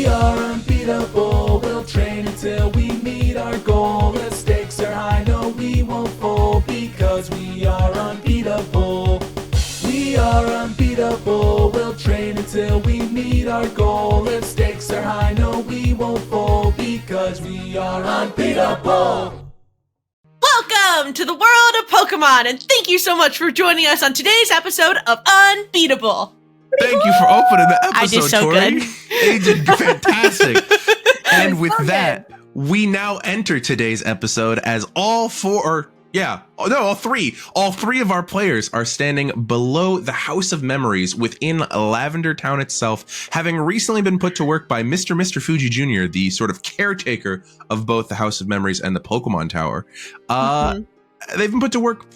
We are unbeatable, we'll train until we meet our goal. The stakes are high, no we won't fold, because we are unbeatable. We are unbeatable, we'll train until we meet our goal. If stakes are high, no we won't fold, because we are unbeatable. Welcome to the world of Pokemon, and thank you so much for joining us on today's episode of Unbeatable. Thank you for opening the episode, I did so Torie. good. You did fantastic. And with that, we now enter today's episode as all three of our players are standing below the House of Memories within Lavender Town itself, having recently been put to work by Mr. Fuji Jr., the sort of caretaker of both the House of Memories and the Pokemon Tower. They've been put to work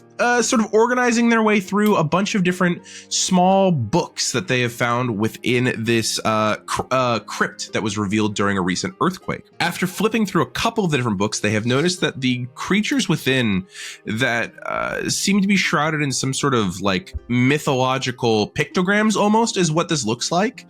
sort of organizing their way through a bunch of different small books that they have found within this crypt that was revealed during a recent earthquake. After flipping through a couple of the different books, they have noticed that the creatures within that seem to be shrouded in some sort of like mythological pictograms almost is what this looks like.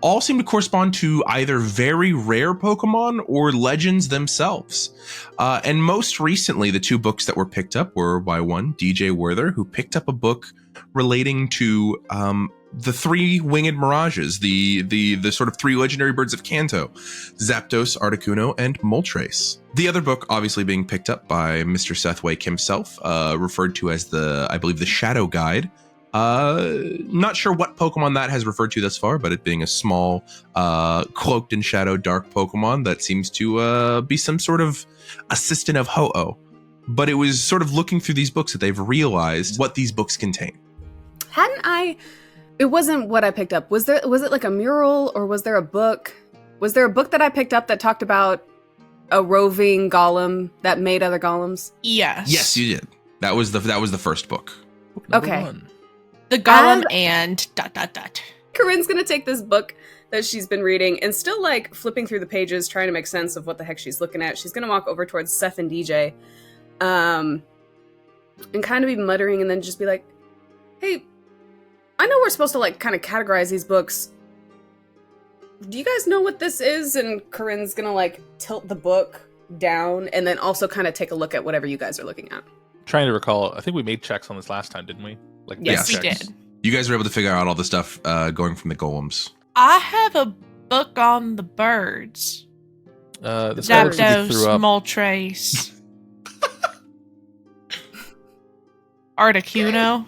All seem to correspond to either very rare Pokemon or legends themselves. And most recently, the two books that were picked up were by one, DJ Werther, who picked up a book relating to the three winged mirages, the sort of three legendary birds of Kanto, Zapdos, Articuno, and Moltres. The other book obviously being picked up by Mr. Seth Wake himself, referred to as I believe the Shadow Guide. Not sure what Pokemon that has referred to thus far, but it being a small, cloaked in shadow, dark Pokemon that seems to be some sort of assistant of Ho-Oh. But it was sort of looking through these books that they've realized what these books contain. It wasn't what I picked up. Was it like a mural, or was there a book? Was there a book that I picked up that talked about a roving golem that made other golems? Yes, you did. That was the first book. Okay. The golem and ... Corinne's gonna take this book that she's been reading and still like flipping through the pages, trying to make sense of what the heck she's looking at. She's gonna walk over towards Seth and DJ, and kind of be muttering, and then just be like, "Hey, I know we're supposed to like kind of categorize these books. Do you guys know what this is?" And Corinne's gonna like tilt the book down, and then also kind of take a look at whatever you guys are looking at. Trying to recall, I think we made checks on this last time, didn't we? Like, yes, we checks. did. You guys were able to figure out all the stuff going from the golems. I have a book on the birds. This guy looks like he Zapdos, threw up. Moltres, Articuno.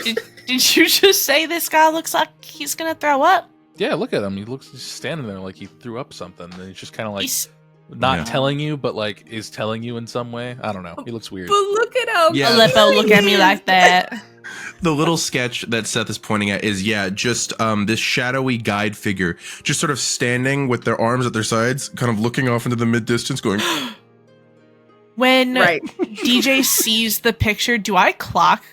Did you just say this guy looks like he's gonna throw up? Yeah, look at him. He looks just standing there like he threw up something. And he's just kind of like He's- not telling you, but like is telling you in some way. I don't know. He looks weird. But look at how Aleppo, look at me like that. The little sketch that Seth is pointing at is, just this shadowy guide figure, just sort of standing with their arms at their sides, kind of looking off into the mid-distance, going... When DJ sees the picture, do I clock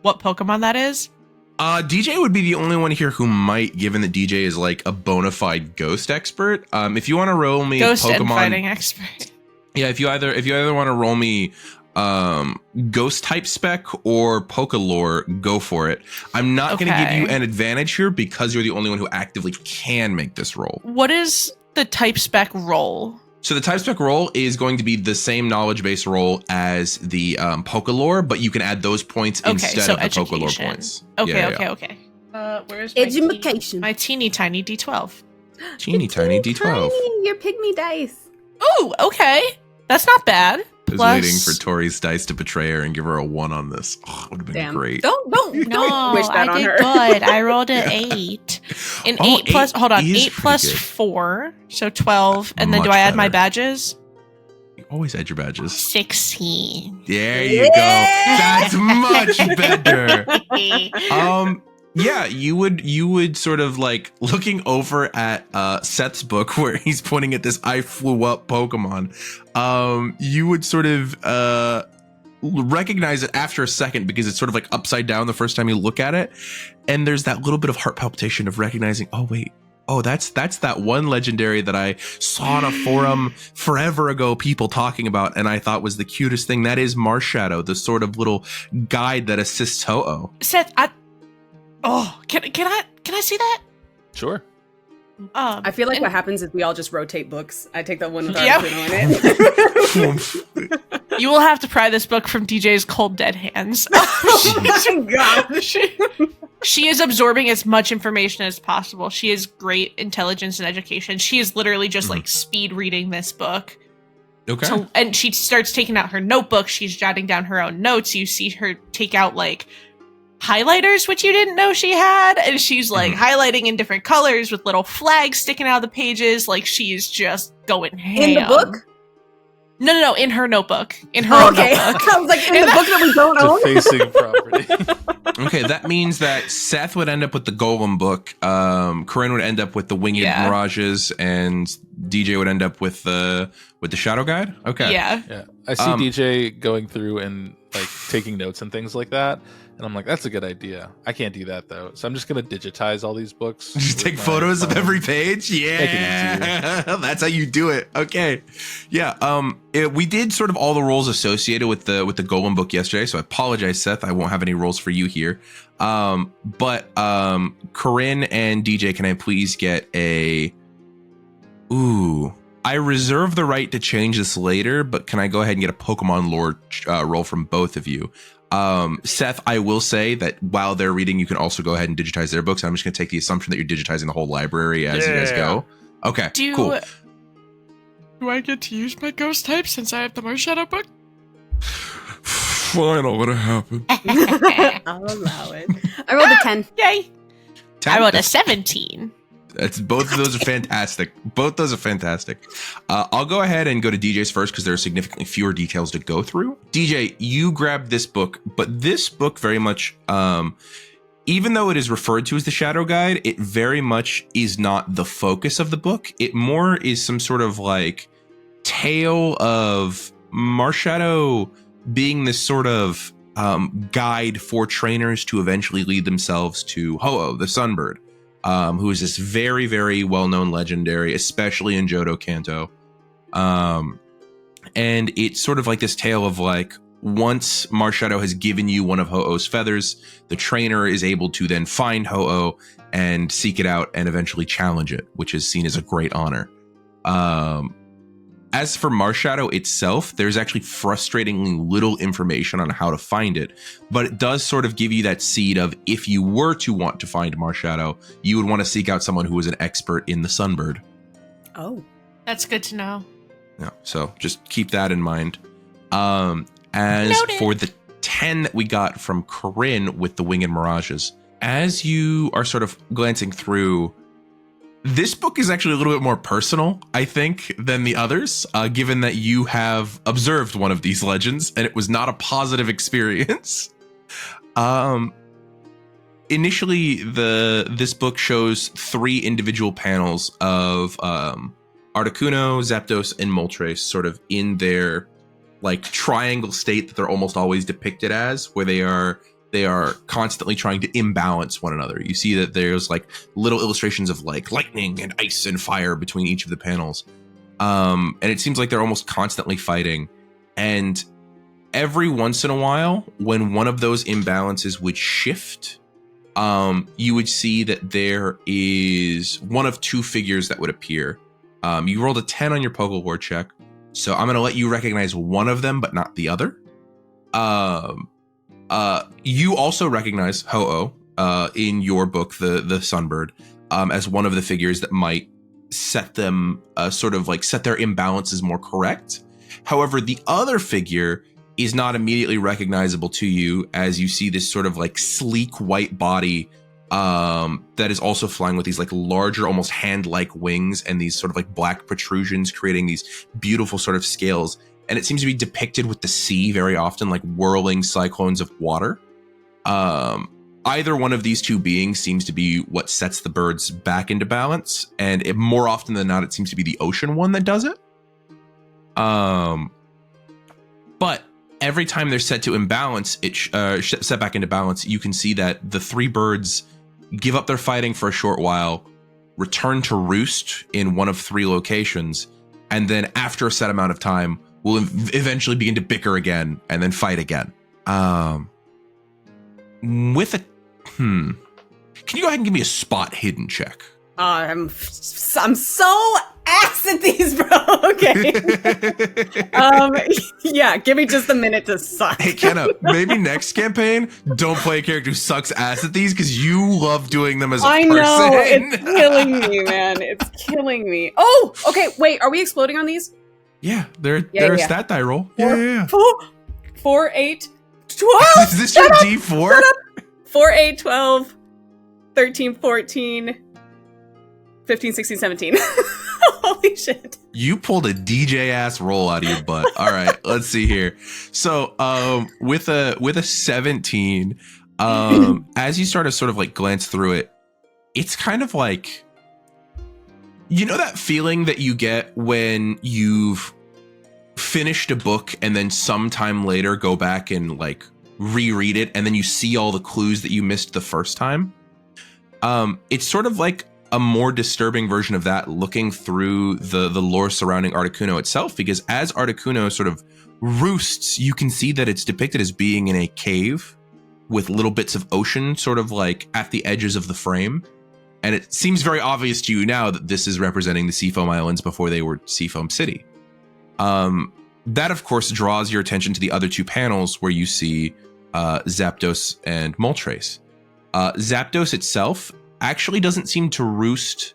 what Pokemon that is? DJ would be the only one here who might, given that DJ is like a bona fide ghost expert. If you want to roll me Ghost Pokemon... and fighting expert. Yeah, if you either want to roll me ghost type spec or Pokelore, go for it. I'm not going to give you an advantage here because you're the only one who actively can make this roll. What is the type spec roll? So the type spec roll is going to be the same knowledge base roll as the Pokelore, but you can add those points instead of the Pokelore points. Okay. Where's education? My teeny tiny D12. Teeny tiny D12. Your pygmy dice. Oh, okay. That's not bad. I was waiting for Torie's dice to betray her and give her a 1 on this. Oh, it would have been great. Don't No, wish that I on did her. good. I rolled an 8. An 8 plus, hold on, 8 plus good. 4, so 12. And then Much do I add my better. badges? You always add your badges. 16. There you go. That's much better. Yeah, you would sort of like looking over at Seth's book where he's pointing at this I flew up Pokemon. You would sort of recognize it after a second because it's sort of like upside down the first time you look at it. And there's that little bit of heart palpitation of recognizing, oh wait, oh, that's that one legendary that I saw on a forum forever ago, people talking about, and I thought was the cutest thing. That is Marshadow, the sort of little guide that assists Ho-Oh. Seth, can I see that? Sure. I feel like what happens is we all just rotate books. I take that one with Yep. Articuno in it. You will have to pry this book from DJ's cold dead hands. Oh my god. She is absorbing as much information as possible. She has great intelligence and education. She is literally just like speed reading this book. Okay. And she starts taking out her notebook. She's jotting down her own notes. You see her take out like highlighters, which you didn't know she had. And she's like highlighting in different colors with little flags sticking out of the pages. Like she's just going ham. In the book? No, in her notebook. In her own Okay. notebook. I was like, in the book that we don't own? Defacing property. Okay, that means that Seth would end up with the Golem book, Coryne would end up with the Winged Mirages, and DJ would end up with the Shadow Guide. Okay. Yeah. I see DJ going through and like taking notes and things like that, and I'm like, that's a good idea. I can't do that though, so I'm just gonna digitize all these books. Just with take my photos of phone. every page. Yeah, that's how you do it. Okay, yeah. We did sort of all the roles associated with the Golem book yesterday, so I apologize, Seth. I won't have any roles for you here. But Coryne and DJ, can I please get a? Ooh, I reserve the right to change this later, but can I go ahead and get a Pokemon lore roll from both of you? Seth, I will say that while they're reading, you can also go ahead and digitize their books. I'm just going to take the assumption that you're digitizing the whole library as you guys go. Okay, cool. Do I get to use my ghost type since I have the Marshadow book? Fine, I'll let it happen. I'll allow it. I rolled a 10. Yay! 10? I rolled a 17. That's both of those are fantastic. Both those are fantastic. I'll go ahead and go to DJ's first because there are significantly fewer details to go through. DJ, you grabbed this book, but this book very much, even though it is referred to as the Shadow Guide, it very much is not the focus of the book. It more is some sort of like tale of Marshadow being this sort of guide for trainers to eventually lead themselves to Ho-Oh, the Sunbird. Who is this very, very well-known legendary, especially in Johto Kanto. And it's sort of like this tale of like, once Marshadow has given you one of Ho-Oh's feathers, the trainer is able to then find Ho-Oh and seek it out and eventually challenge it, which is seen as a great honor. As for Marshadow itself, there's actually frustratingly little information on how to find it, but it does sort of give you that seed of if you were to want to find Marshadow, you would want to seek out someone who is an expert in the Sunbird. Oh. That's good to know. Yeah, so just keep that in mind. As Noted. for the 10 that we got from Coryne with the Winged Mirages, as you are sort of glancing through, this book is actually a little bit more personal, I think, than the others, given that you have observed one of these legends and it was not a positive experience. Initially, this book shows 3 individual panels of Articuno, Zapdos, and Moltres sort of in their like triangle state that they're almost always depicted as, where they are constantly trying to imbalance one another. You see that there's like little illustrations of like lightning and ice and fire between each of the panels. And it seems like they're almost constantly fighting. And every once in a while, when one of those imbalances would shift, you would see that there is one of 2 figures that would appear. You rolled a 10 on your Pokélore check, so I'm going to let you recognize one of them, but not the other. You also recognize Ho-Oh in your book, the Sunbird, as one of the figures that might set them sort of like set their imbalances more correct. However, the other figure is not immediately recognizable to you, as you see this sort of like sleek white body that is also flying with these like larger, almost hand-like wings and these sort of like black protrusions, creating these beautiful sort of scales. And it seems to be depicted with the sea very often, like whirling cyclones of water. Either one of these 2 beings seems to be what sets the birds back into balance. And more often than not, it seems to be the ocean one that does it. But every time they're set to imbalance, set back into balance, you can see that the 3 birds give up their fighting for a short while, return to roost in one of 3 locations, and then after a set amount of time, will eventually begin to bicker again and then fight again. Can you go ahead and give me a spot hidden check? I'm so ass at these, bro. Okay. Yeah, give me just a minute to suck. Hey, Kenna, maybe next campaign, don't play a character who sucks ass at these because you love doing them as a person. I know, it's killing me, man. It's killing me. Oh, okay, wait, are we exploding on these? Yeah, they're a stat die roll. Yeah. 4, 8, 12. Is this your D4? 4, 8, 12, 13, 14, 15, 16, 17. Holy shit. You pulled a DJ ass roll out of your butt. All right, let's see here. So, with a 17, as you start to sort of like glance through it, it's kind of like, you know that feeling that you get when you've finished a book and then sometime later go back and like reread it and then you see all the clues that you missed the first time? It's sort of like a more disturbing version of that, looking through the lore surrounding Articuno itself, because as Articuno sort of roosts, you can see that it's depicted as being in a cave with little bits of ocean sort of like at the edges of the frame. And it seems very obvious to you now that this is representing the Seafoam Islands before they were Seafoam City. That, of course, draws your attention to the other two panels where you see Zapdos and Moltres. Zapdos itself actually doesn't seem to roost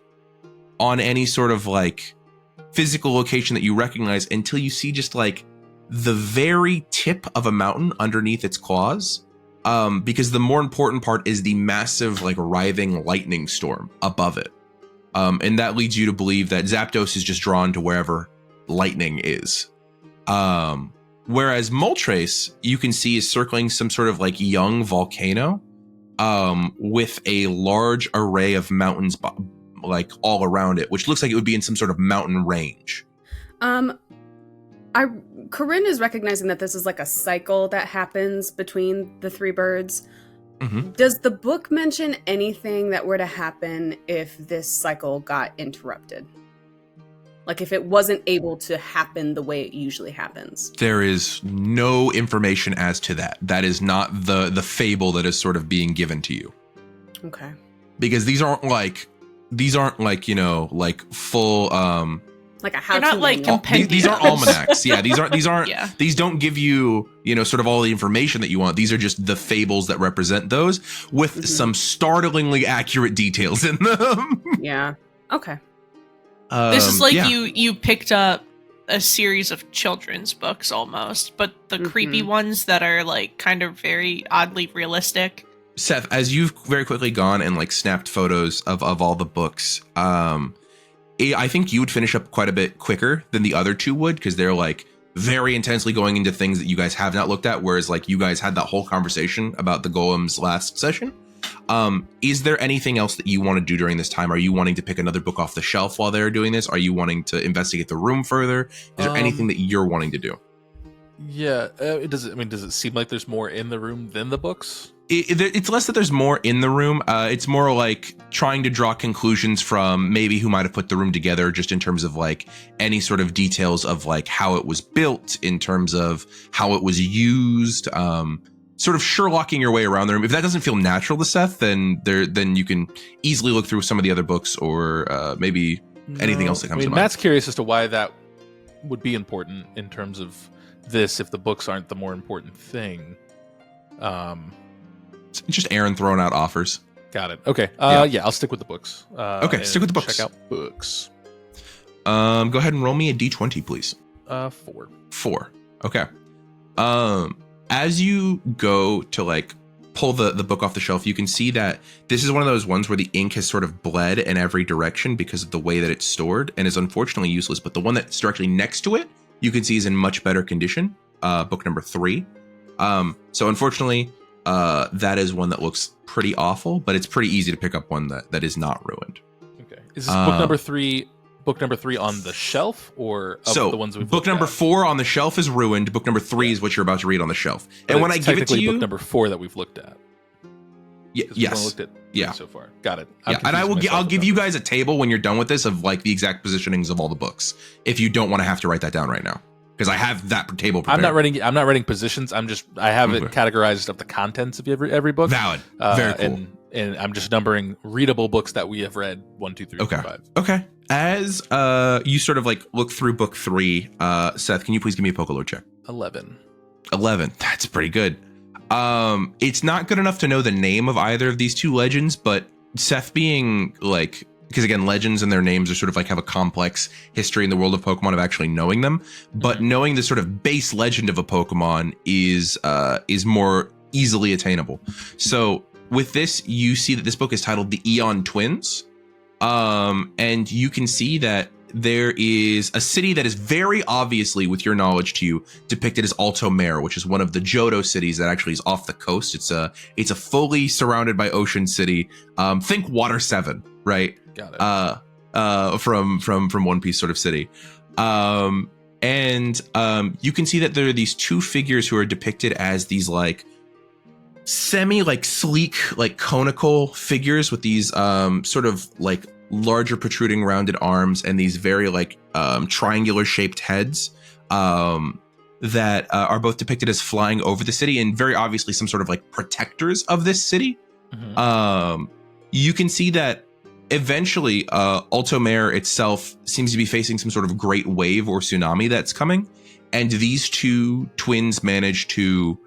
on any sort of like physical location that you recognize until you see just like the very tip of a mountain underneath its claws. Because the more important part is the massive like writhing lightning storm above it. And that leads you to believe that Zapdos is just drawn to wherever lightning is. Whereas Moltres, you can see, is circling some sort of like young volcano with a large array of mountains like all around it, which looks like it would be in some sort of mountain range. Coryne is recognizing that this is like a cycle that happens between the three birds. Mm-hmm. Does the book mention anything that were to happen if this cycle got interrupted? Like if it wasn't able to happen the way it usually happens? There is no information as to that. That is not the fable that is sort of being given to you. Okay. Because these aren't like, you know, like full like a how They're not like compendiums. These aren't almanacs. Yeah, these aren't Yeah. These don't give you, you know, sort of all the information that you want. These are just the fables that represent those with some startlingly accurate details in them. Yeah. Okay. This is like you picked up a series of children's books almost, but the creepy ones that are like kind of very oddly realistic. Seth, as you've very quickly gone and like snapped photos of all the books, I think you would finish up quite a bit quicker than the other two would, because they're like very intensely going into things that you guys have not looked at, whereas like you guys had that whole conversation about the golems last session. Is there anything else that you want to do during this time? Are you wanting to pick another book off the shelf while they're doing this? Are you wanting to investigate the room further? Is there anything that you're wanting to do? Yeah, does it seem like there's more in the room than the books? It's less that there's more in the room. It's more like trying to draw conclusions from maybe who might have put the room together, just in terms of like any sort of details of like how it was built, in terms of how it was used. Sort of Sherlocking your way around the room. If that doesn't feel natural to Seth, then you can easily look through some of the other books, or maybe anything else that comes to mind. Matt's curious as to why that would be important in terms of this, if the books aren't the more important thing. It's just Aaron throwing out offers. Got it. Okay. Yeah, I'll stick with the books. Okay, stick with the books. Check out books. Go ahead and roll me a d20, please. 4. 4. Okay. As you go to like pull the book off the shelf, you can see that this is one of those ones where the ink has sort of bled in every direction because of the way that it's stored, and is unfortunately useless. But the one that's directly next to it, you can see is in much better condition. Book number 3. So unfortunately, that is one that looks pretty awful, but it's pretty easy to pick up one that is not ruined. Okay. Is this book number 3? Book number 3 on the shelf, or of the ones we've book number 4 on the shelf is ruined. Book number 3 is what you're about to read on the shelf. But and when I give it to you, book number 4 that we've looked at. Yes. Looked at so far. Got it. Yeah, and I'll give you guys a table when you're done with this of like the exact positionings of all the books, if you don't want to have to write that down right now, because I have that table prepared. I'm not writing positions. I have it categorized of the contents of every book. Valid. Very cool. and I'm just numbering readable books that we have read 1, 2, 3, Okay. 4, 5. Okay. As you sort of like look through book 3, Seth, can you please give me a Pokelore check? 11. 11. That's pretty good. It's not good enough to know the name of either of these two legends, but Seth being like, because again, legends and their names are sort of like have a complex history in the world of Pokemon of actually knowing them, but knowing the sort of base legend of a Pokemon is more easily attainable. So with this, you see that this book is titled The Eon Twins. And you can see that there is a city that is very obviously, with your knowledge to you, depicted as Alto Mare, which is one of the Johto cities that actually is off the coast. It's a fully surrounded by ocean city. Think Water 7, right? Got it. From One Piece sort of city. And you can see that there are these two figures who are depicted as these like semi like sleek, like conical figures with these sort of like larger protruding rounded arms and these very like triangular shaped heads that are both depicted as flying over the city and very obviously some sort of like protectors of this city. You can see that eventually Alto Mare itself seems to be facing some sort of great wave or tsunami that's coming, and these two twins manage to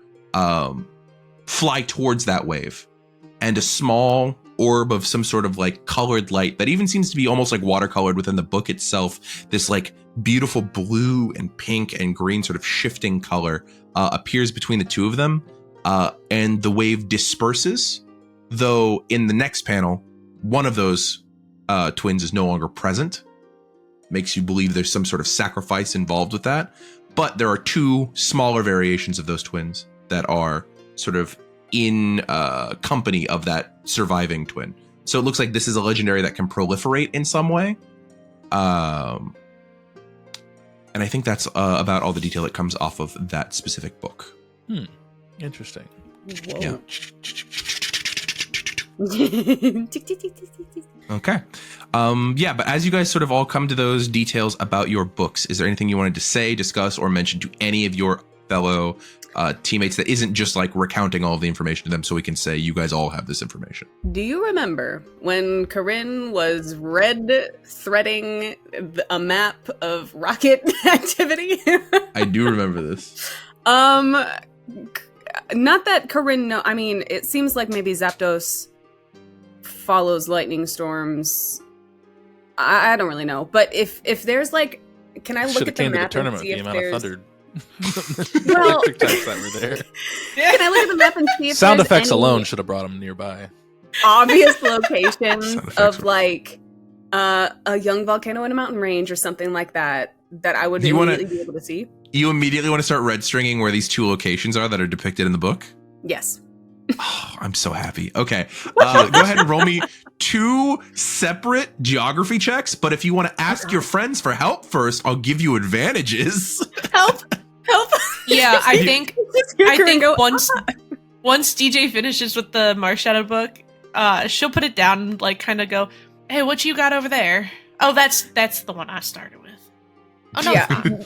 fly towards that wave, and a small orb of some sort of like colored light that even seems to be almost like watercolored within the book itself, this like beautiful blue and pink and green sort of shifting color appears between the two of them, and the wave disperses, though in the next panel one of those twins is no longer present. Makes you believe there's some sort of sacrifice involved with that, but there are two smaller variations of those twins that are sort of in company of that surviving twin. So it looks like this is a legendary that can proliferate in some way. And I think that's about all the detail that comes off of that specific book. Interesting. Whoa. Yeah. Okay. Yeah, but as you guys sort of all come to those details about your books, is there anything you wanted to say, discuss, or mention to any of your fellow teammates that isn't just like recounting all of the information to them so we can say you guys all have this information? Do you remember when Coryne was red threading a map of rocket activity? I do remember this. Not that Coryne, no, I mean, it seems like maybe Zapdos follows lightning storms. I don't really know, but if there's like, can I look at the map and see if there's well, electric types that were there. Can I look at the map and see if Sound there's effects any alone should have brought them nearby. obvious locations Sound effects of were- like a young volcano in a mountain range or something like that I would Do you immediately wanna- be able to see? You immediately want to start red stringing where these two locations are that are depicted in the book? Yes. Oh, I'm so happy. Okay. Go ahead and roll me 2 separate geography checks, but if you want to ask your friends for help first, I'll give you advantages. Help! Yeah, I think Go, once DJ finishes with the Marshadow book, she'll put it down and like kind of go, "Hey, what you got over there?" Oh, that's the one I started with. Oh no, Yeah.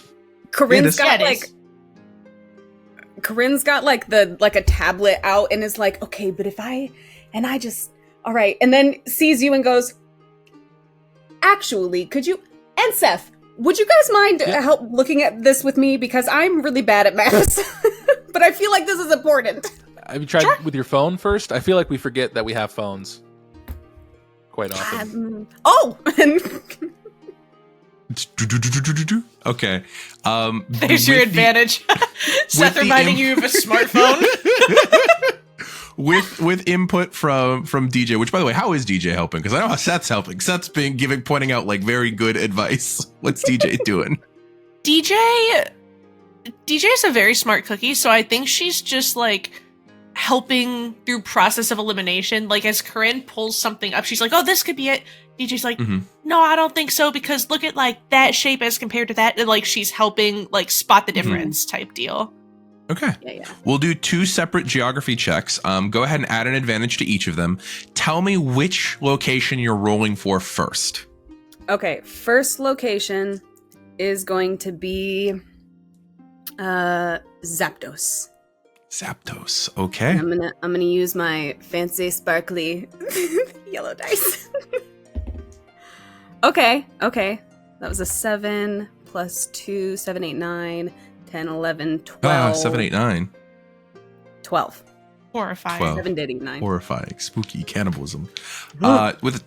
Corinne's Yeah, got like Corinne's got like a tablet out and is like, okay, but if I just all right, and then sees you and goes, actually, could you and Seth, would you guys mind help looking at this with me, because I'm really bad at maps, but I feel like this is important. Have you tried with your phone first? I feel like we forget that we have phones quite often. Okay. there's your advantage. Seth reminding you of a smartphone. with input from DJ, which by the way, how is DJ helping? Because I know how Seth's helping. Seth's been pointing out like very good advice. What's DJ doing? DJ's a very smart cookie, so I think she's just like helping through process of elimination. Like as Coryne pulls something up, she's like, "Oh, this could be it." DJ's like, "No, I don't think so, because look at like that shape as compared to that." And like she's helping like spot the difference type deal. Okay. Yeah. We'll do 2 separate geography checks. Go ahead and add an advantage to each of them. Tell me which location you're rolling for first. Okay, first location is going to be Zapdos. Zapdos. Okay. And I'm gonna use my fancy sparkly yellow dice. Okay. That was a 7 plus 2, 7, 8, 9, 10, 11, 12. 7, 8, 9. 12. Horrifying. 12. 7 did 8, 9. Horrifying, spooky cannibalism. With a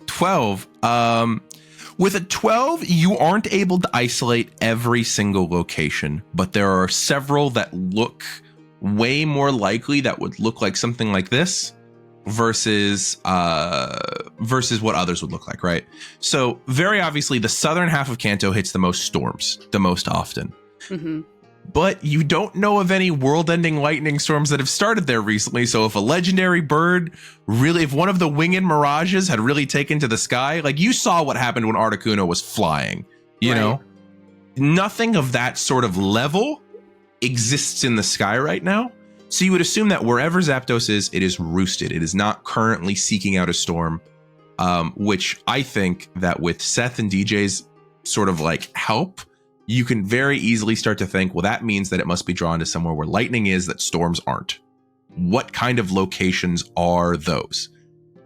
12, you aren't able to isolate every single location, but there are several that look way more likely that would look like something like this versus what others would look like, right? So very obviously, the southern half of Kanto hits the most storms the most often. Mm-hmm. But you don't know of any world-ending lightning storms that have started there recently. So if a legendary bird if one of the winged mirages had really taken to the sky, like you saw what happened when Articuno was flying, you know, nothing of that sort of level exists in the sky right now. So you would assume that wherever Zapdos is, it is roosted. It is not currently seeking out a storm, which I think that with Seth and DJ's sort of like help, you can very easily start to think, well, that means that it must be drawn to somewhere where lightning is that storms aren't. What kind of locations are those?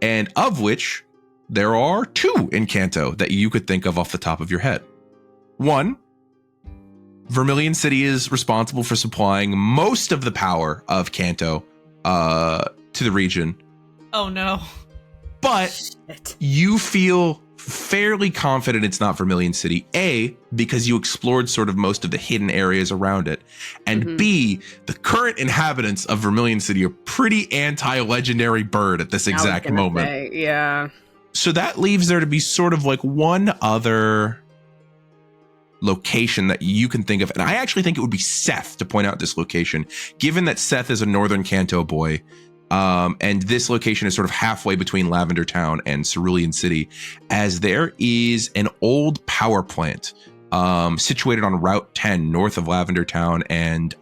And of which there are 2 in Kanto that you could think of off the top of your head. 1, Vermilion City is responsible for supplying most of the power of Kanto to the region. Oh no. But you feel fairly confident it's not Vermilion City. A, because you explored sort of most of the hidden areas around it. And B, the current inhabitants of Vermilion City are pretty anti-legendary bird at this exact moment. Yeah. So that leaves there to be sort of like one other location that you can think of. And I actually think it would be Seth to point out this location, given that Seth is a northern Kanto boy. And this location is sort of halfway between Lavender Town and Cerulean City, as there is an old power plant situated on Route 10 north of Lavender Town and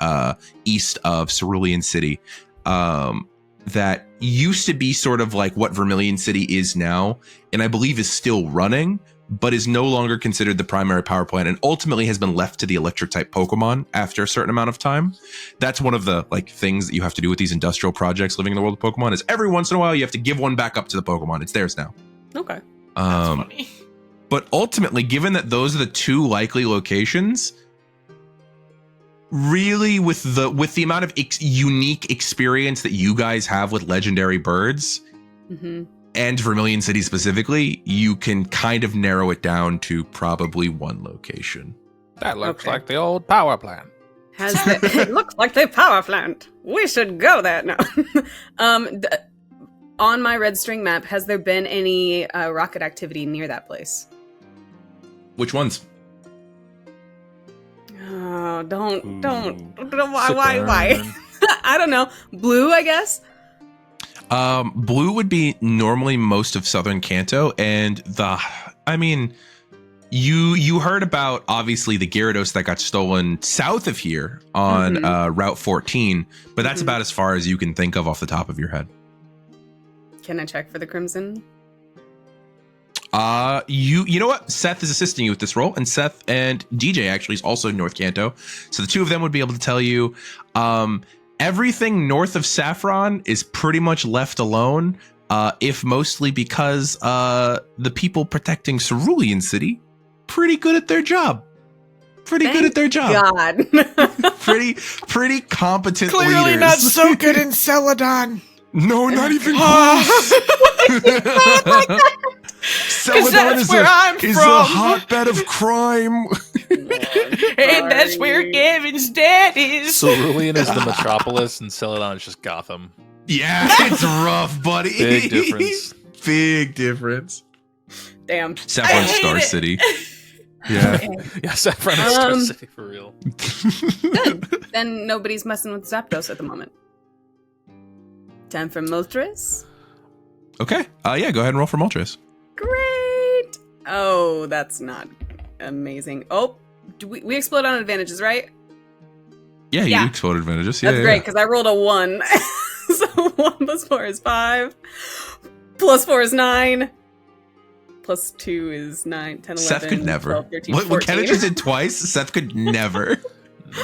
east of Cerulean City that used to be sort of like what Vermilion City is now, and I believe is still running, but is no longer considered the primary power plant and ultimately has been left to the electric type Pokemon after a certain amount of time. That's one of the like things that you have to do with these industrial projects living in the world of Pokemon is every once in a while you have to give one back up to the Pokemon. It's theirs now. Okay. That's funny. But ultimately, given that those are the 2 likely locations, really with the amount of unique experience that you guys have with legendary birds, and Vermilion City specifically, you can kind of narrow it down to probably 1 location. That looks like the old power plant. It looks like the power plant. We should go there now. On my red string map, has there been any rocket activity near that place? Which ones? Oh, don't. Why? I don't know. Blue, I guess. Blue would be normally most of southern Kanto, and you heard about obviously the Gyarados that got stolen south of here on Route 14, but that's about as far as you can think of off the top of your head. Can I check for the Crimson? You know what? Seth is assisting you with this role, and Seth and DJ actually is also North Kanto, so the 2 of them would be able to tell you. Everything north of Saffron is pretty much left alone, if mostly because the people protecting Cerulean City pretty good at their job. God. pretty competent Clearly leaders. not so good in Celadon. No, not even close. Celadon is a hotbed of crime. And that's where Gavin's dad is. Cerulean is the metropolis, and Celadon is just Gotham. Yeah, it's rough, buddy. Big difference. Big difference. Damn. Saffron Star City. Yeah. Okay. Yeah, Saffron is Star City for real. Good. Then nobody's messing with Zapdos at the moment. Time for Moltres. Okay. Yeah, go ahead and roll for Moltres. Great. Oh, that's not amazing. Oh, we explode on advantages, right? Yeah, you exploded advantages. Yeah, that's great, because I rolled a 1. So 1 plus 4 is 5. Plus 4 is 9. Plus 2 is 9, 10, 11, Seth could never. 12, 13, What Kenna just did twice, Seth could never.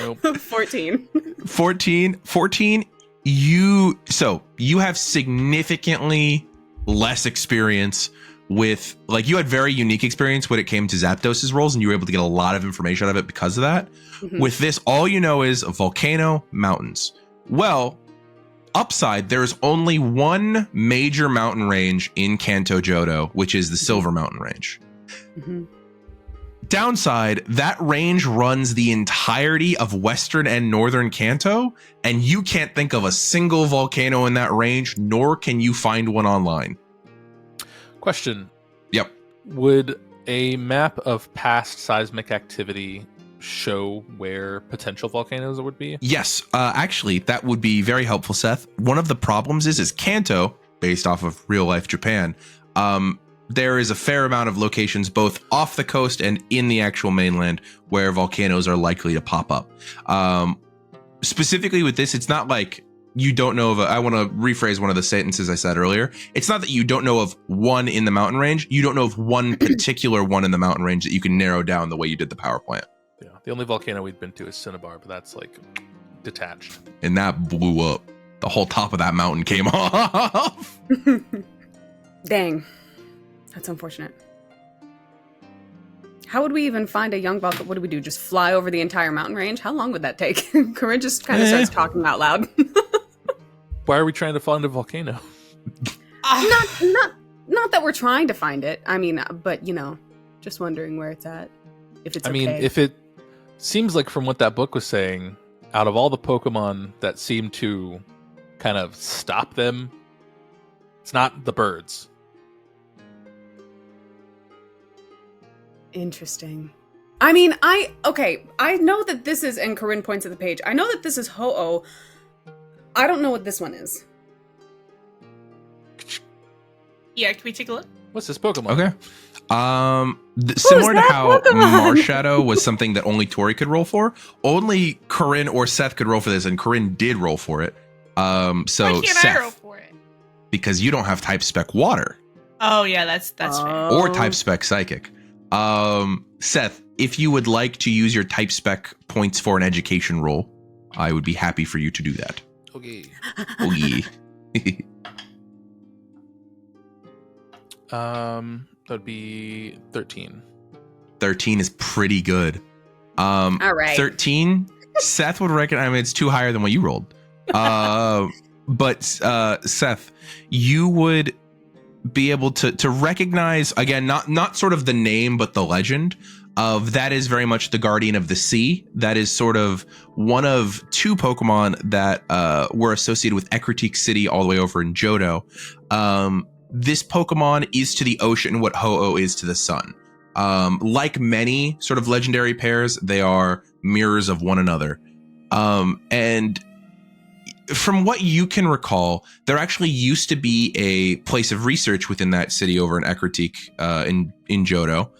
Nope. 14. 14. you have significantly less experience with, like, you had very unique experience when it came to Zapdos's rolls, and you were able to get a lot of information out of it because of that. Mhm. With this, all you know is a volcano, mountains. Well, upside, there's only one major mountain range in Kanto Johto, which is the Silver Mountain Range. Mhm. Downside, that range runs the entirety of western and northern Kanto, and you can't think of a single volcano in that range, nor can you find one online. Question. Yep. Would a map of past seismic activity show where potential volcanoes would be? Yes, actually, that would be very helpful, Seth. One of the problems is Kanto, based off of real life Japan, there is a fair amount of locations both off the coast and in the actual mainland where volcanoes are likely to pop up. Specifically with this, it's not like you don't know of I want to rephrase one of the sentences I said earlier. It's not that you don't know of one in the mountain range. You don't know of one particular one in the mountain range that you can narrow down the way you did the power plant. Yeah, the only volcano we've been to is Cinnabar, but that's like detached. And that blew up. The whole top of that mountain came off. Dang. That's unfortunate. How would we even find a young volcano? What do we do? Just fly over the entire mountain range? How long would that take? Corinne just kind of starts talking out loud. Why are we trying to find a volcano? Not that we're trying to find it. I mean, but just wondering where it's at. If it's if it seems like from what that book was saying, out of all the Pokemon that seem to kind of stop them, it's not the birds. Interesting. I mean, I know that this is, and Corinne points at the page, I know that this is Ho-Oh. I don't know what this one is. Yeah, can we take a look? What's this Pokemon? Okay. Similar to how Pokemon? Marshadow was something that only Torie could roll for, only Corinne or Seth could roll for this, and Corinne did roll for it. So Why can't Seth, I roll for it? because you don't have type spec water Oh yeah, that's fair. or type spec psychic. Seth, if you would like to use your type spec points for an education roll, I would be happy for you to do that. Okay. Oh yeah. That'd be 13. 13 is pretty good. All right. 13, Seth would reckon, I mean, it's too higher than what you rolled. But Seth, you would be able to recognize, again, not sort of the name, but the legend of that is very much the Guardian of the Sea. That is sort of one of two Pokemon that were associated with Ecruteak City all the way over in Johto. This Pokemon is to the ocean what Ho-Oh is to the sun. Like many sort of legendary pairs, they are mirrors of one another. And from what you can recall, there actually used to be a place of research within that city over in Ecruteak in Johto.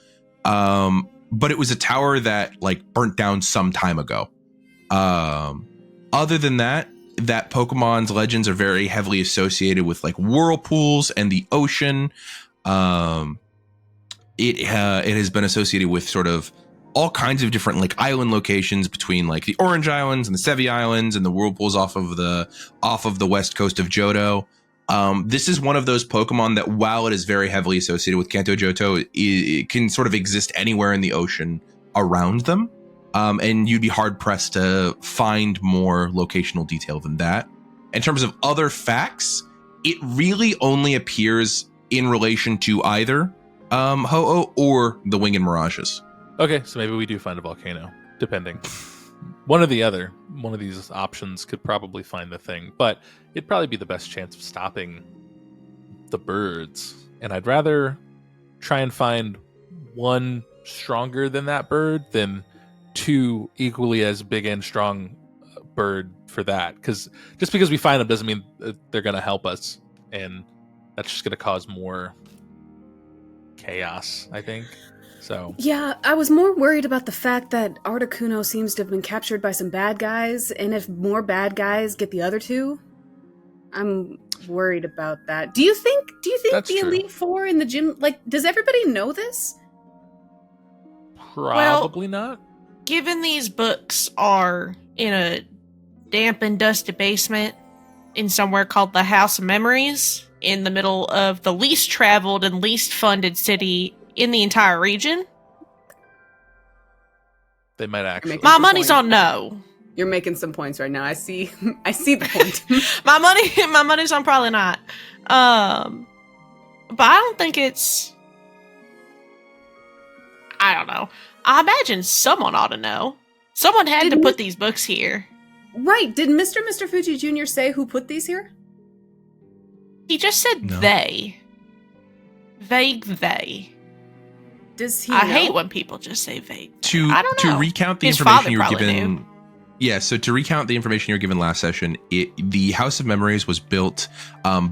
But it was a tower that burnt down some time ago. Other than that Pokemon's legends are very heavily associated with whirlpools and the ocean. It has been associated with sort of all kinds of different island locations between the Orange Islands and the Sevi Islands and the whirlpools off of the west coast of Johto. This is one of those Pokemon that, while it is very heavily associated with Kanto Johto, it can sort of exist anywhere in the ocean around them. And you'd be hard pressed to find more locational detail than that. In terms of other facts, it really only appears in relation to either Ho-Oh or the Winged Mirages. Okay, so maybe we do find a volcano, depending. One or the other. One of these options could probably find the thing, but it'd probably be the best chance of stopping the birds. And I'd rather try and find one stronger than that bird than two equally as big and strong bird for that. Because just because we find them doesn't mean they're going to help us. And that's just going to cause more chaos, I think. So yeah, I was more worried about the fact that Articuno seems to have been captured by some bad guys, and if more bad guys get the other two, I'm worried about that. Do you think That's the true. Elite Four in the gym, does everybody know this? probably not. Given these books are in a damp and dusty basement, in somewhere called the House of Memories, in the middle of the least traveled and least funded city in the entire region. They might actually. My money's on no. You're making some points right now. I see the point. my money's on probably not. But I don't think it's. I don't know. I imagine someone ought to know. Someone had to put these books here. Right. Did Mr. Fuji Jr. say who put these here? He just said No. they. Vague they. Does he I know? hate when people just say vague. To I don't know. recount the His information father you were probably given. knew. Yeah, so to recount the information you were given last session, the House of Memories was built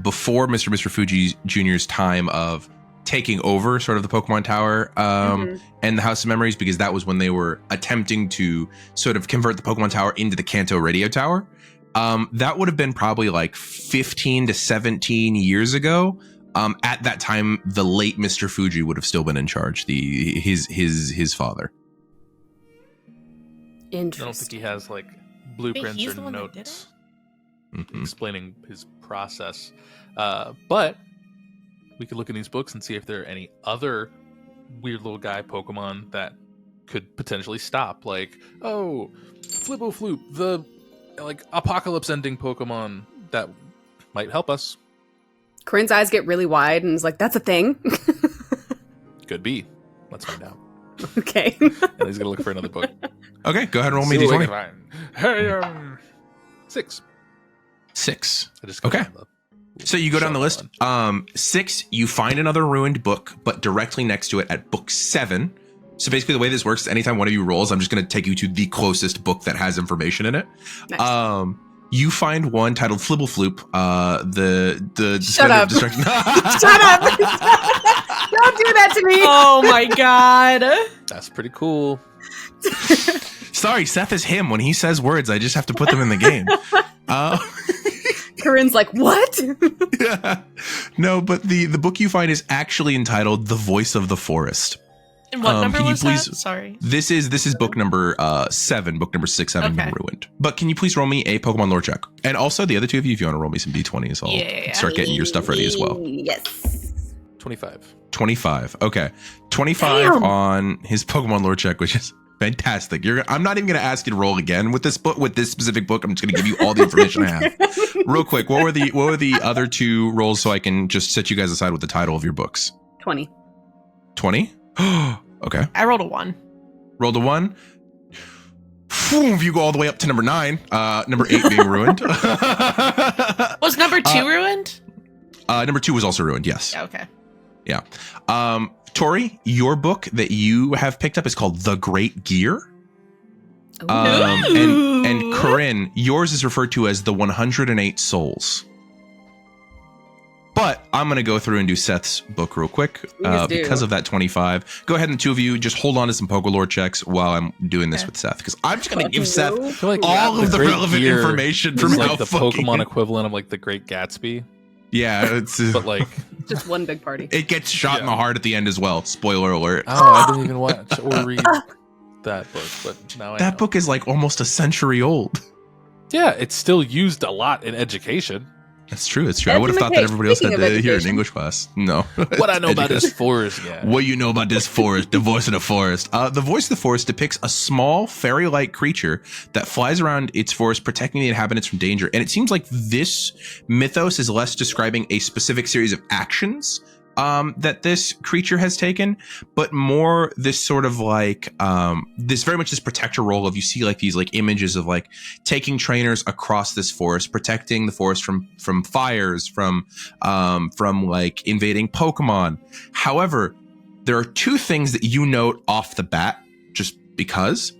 before Mr. Fuji Jr.'s time of taking over sort of the Pokemon Tower and the House of Memories, because that was when they were attempting to sort of convert the Pokemon Tower into the Kanto radio tower. That would have been probably like 15 to 17 years ago. At that time, the late Mr. Fuji would have still been in charge, his father. I Interesting. don't think he has like blueprints he's or the one that did notes Mhm. explaining his process. But we could look in these books and see if there are any other weird little guy Pokemon that could potentially stop. Like, oh, Flippo the like apocalypse ending Pokemon that might help us. Corinne's eyes get really wide and is like, that's a thing. Could be. Let's find out. Okay. And he's gonna look for another book. Okay, go ahead and roll me See what we d20. can find. Hey, 6. 6. I just go Okay. down the- So you go down the list. Shuffle 6, you find another ruined book, but directly next to it at book 7. So basically the way this works is anytime one of you rolls, I'm just going to take you to the closest book that has information in it. Nice. You find one titled Flibble Floop. The Shut up. Distraction. Shut up! Don't do that to me! Oh my god. That's pretty cool. Sorry, Seth is him. When he says words, I just have to put them in the game. Corinne's like, what? Yeah. No, but the book you find is actually entitled The Voice of the Forest. And what number can you was please- that? Sorry. This is book number 7. Book number 6 having been Okay. ruined. But can you please roll me a Pokemon lore check? And also the other two of you, if you want to roll me some d20s, I'll Yeah. start getting your stuff ready as well. Yes. 25. 25. Okay. 25 Damn. on his Pokemon lore check, which is fantastic. I'm not even going to ask you to roll again with this book, with this specific book. I'm just going to give you all the information I have. Real quick, what were the other two rolls so I can just set you guys aside with the title of your books? 20. 20? Okay. I rolled a 1. Rolled a 1. Phew, if you go all the way up to number 9, number 8 being ruined. Was number 2 ruined? Number 2 was also ruined, yes. Yeah, okay. Yeah. Torie, your book that you have picked up is called The Great Gear. And Coryne, yours is referred to as The 108 Souls. But I'm going to go through and do Seth's book real quick Please do. because of that 25. Go ahead and two of you just hold on to some Pokélore checks while I'm doing this with Seth, because I'm just going to give Seth I feel like all of the Great relevant Gear information is from like how the fucking... Pokemon equivalent of like the Great Gatsby, Yeah, it's but like Just one big party. it gets shot in the Yeah. heart at the end as well. Spoiler alert. oh, I didn't even watch or read that book, but now I That know. book is like almost a century old. Yeah, it's still used a lot in education. That's true. It's true. I would have thought that everybody else had Speaking of to hear in education. English class. No. What I know about Education. is forest, yeah. What you know about this forest, the voice of the forest. The voice of the forest depicts a small fairy-like creature that flies around its forest, protecting the inhabitants from danger. And it seems like this mythos is less describing a specific series of actions that this creature has taken, but more this sort of like this very much this protector role of, you see like these like images of like taking trainers across this forest, protecting the forest from fires, from like invading Pokemon. However, there are two things that you note off the bat just because.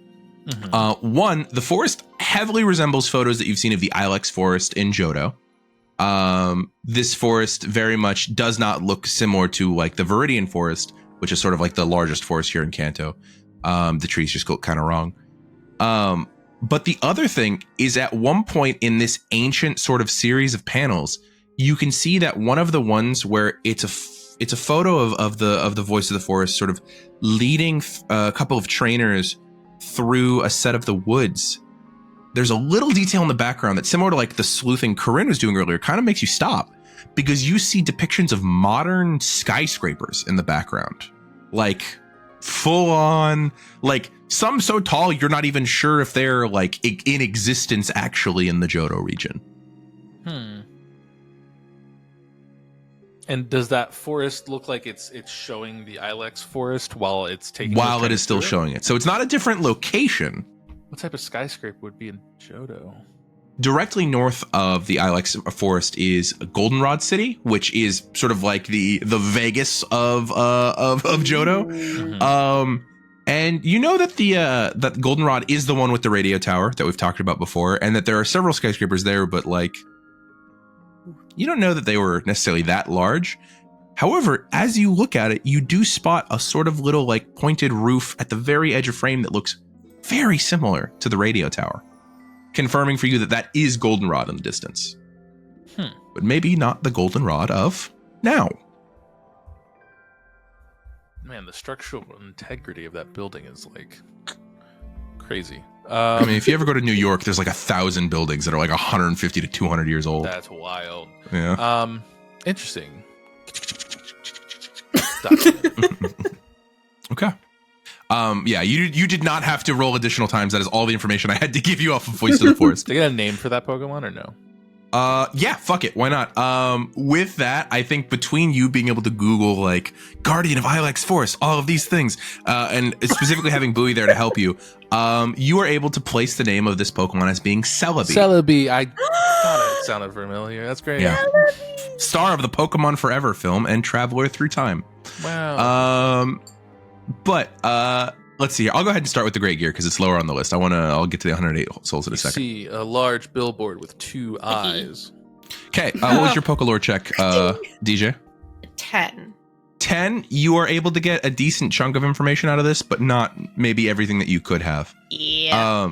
One, the forest heavily resembles photos that you've seen of the Ilex forest in Johto. This forest very much does not look similar to like the Viridian forest, which is sort of like the largest forest here in Kanto. The trees just look kind of wrong. But the other thing is, at one point in this ancient sort of series of panels, you can see that one of the ones where it's a photo of the voice of the forest sort of leading a couple of trainers through a set of the woods. there's a little detail in the background that's similar to like the sleuthing Coryne was doing earlier. Kind of makes you stop because you see depictions of modern skyscrapers in the background, like full on, like some so tall you're not even sure if they're like in existence actually in the Johto region. And does that forest look like it's showing the Ilex forest while it's taking While it is still showing it. So it's not a different location. What type of skyscraper would be in Johto? Directly north of the Ilex forest is Goldenrod City, which is sort of like the Vegas of Johto. Mm-hmm. And you know that that Goldenrod is the one with the radio tower that we've talked about before, and that there are several skyscrapers there, but like you don't know that they were necessarily that large. However, as you look at it, you do spot a sort of little like pointed roof at the very edge of frame that looks very similar to the radio tower, confirming for you that that is Goldenrod in the distance. But maybe not the Goldenrod of now. Man, the structural integrity of that building is like crazy. I mean, if you ever go to New York, there's like 1,000 buildings that are like 150 to 200 years old. That's wild. Yeah. Interesting. Okay. Yeah, you did not have to roll additional times. That is all the information I had to give you off of Voice of the Forest. They got a name for that Pokemon or no? Yeah, fuck it. Why not? With that, I think between you being able to Google like Guardian of Ilex Forest, all of these things, and specifically having Bowie there to help you, you are able to place the name of this Pokemon as being Celebi. Celebi. I thought it sounded familiar. That's great. Yeah. Star of the Pokemon Forever film and traveler through time. Wow. But let's see here. I'll go ahead and start with the Great Gear because it's lower on the list. I'll get to the 108 souls in a second. See a large billboard with 2 eyes. Okay. What was your Pokelore check, DJ? 10. 10. You are able to get a decent chunk of information out of this, but not maybe everything that you could have. Yeah.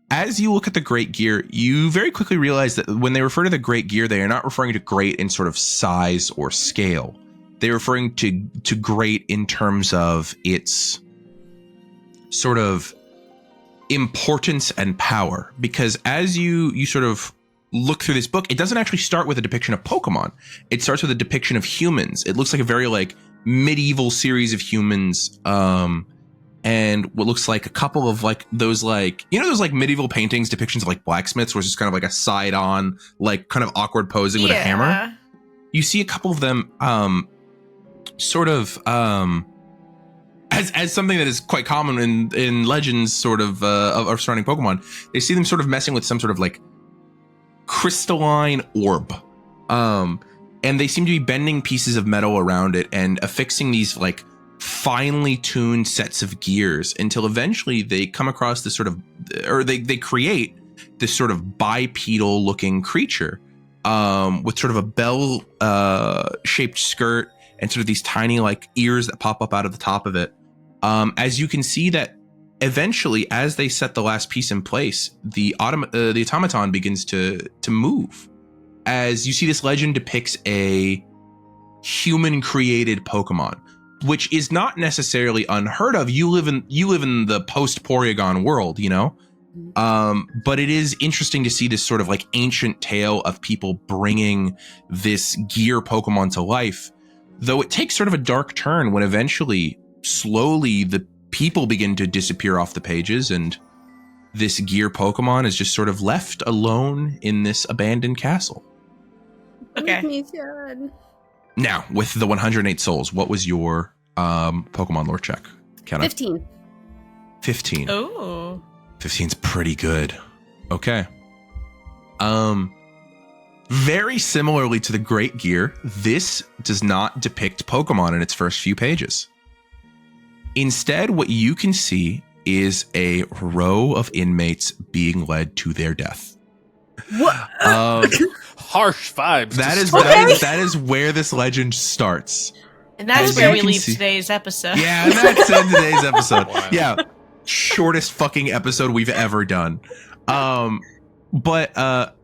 As you look at the Great Gear, you very quickly realize that when they refer to the Great Gear, they are not referring to great in sort of size or scale. They're referring to great in terms of its sort of importance and power. Because as you sort of look through this book, it doesn't actually start with a depiction of Pokemon. It starts with a depiction of humans. It looks like a very like medieval series of humans, and what looks like a couple of like those like, you know, those like medieval paintings, depictions of like blacksmiths, where it's just kind of like a side on, like kind of awkward posing with a hammer. You see a couple of them, sort of, as something that is quite common in legends, sort of surrounding Pokemon. They see them sort of messing with some sort of like crystalline orb, and they seem to be bending pieces of metal around it and affixing these like finely tuned sets of gears until eventually they come across this sort of, or they create this sort of bipedal looking creature, with sort of a bell shaped skirt and sort of these tiny like ears that pop up out of the top of it. As you can see that eventually, as they set the last piece in place, the automaton begins to move. As you see, this legend depicts a human created Pokemon, which is not necessarily unheard of. You live in the post Porygon world, you know? But it is interesting to see this sort of like ancient tale of people bringing this gear Pokemon to life, though it takes sort of a dark turn when eventually, slowly, the people begin to disappear off the pages and this gear Pokemon is just sort of left alone in this abandoned castle. Okay. Now, with the 108 souls, what was your Pokemon lore check, Kenna? 15. 15. Oh. 15's pretty good. Okay. Very similarly to the Great Gear, this does not depict Pokemon in its first few pages. Instead, what you can see is a row of inmates being led to their death. What? Harsh vibes. That is where this legend starts. And that's As where you we can leave see- today's episode. Yeah, and that's in today's episode. Wow. Yeah, shortest fucking episode we've ever done. But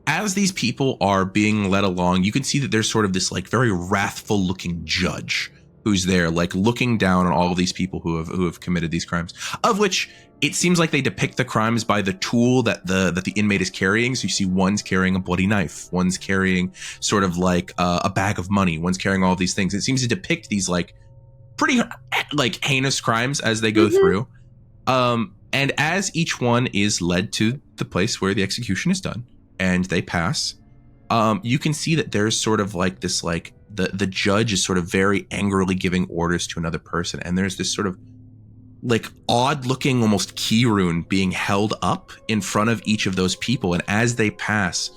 as these people are being led along, you can see that there's sort of this like very wrathful looking judge who's there, like looking down on all of these people who have committed these crimes, of which it seems like they depict the crimes by the tool that the inmate is carrying. So you see one's carrying a bloody knife, one's carrying sort of like a bag of money, one's carrying all of these things. It seems to depict these like pretty like heinous crimes as they go through. And as each one is led to the place where the execution is done and they pass, you can see that there's sort of like this, like the judge is sort of very angrily giving orders to another person. And there's this sort of like odd looking almost key rune being held up in front of each of those people. And as they pass,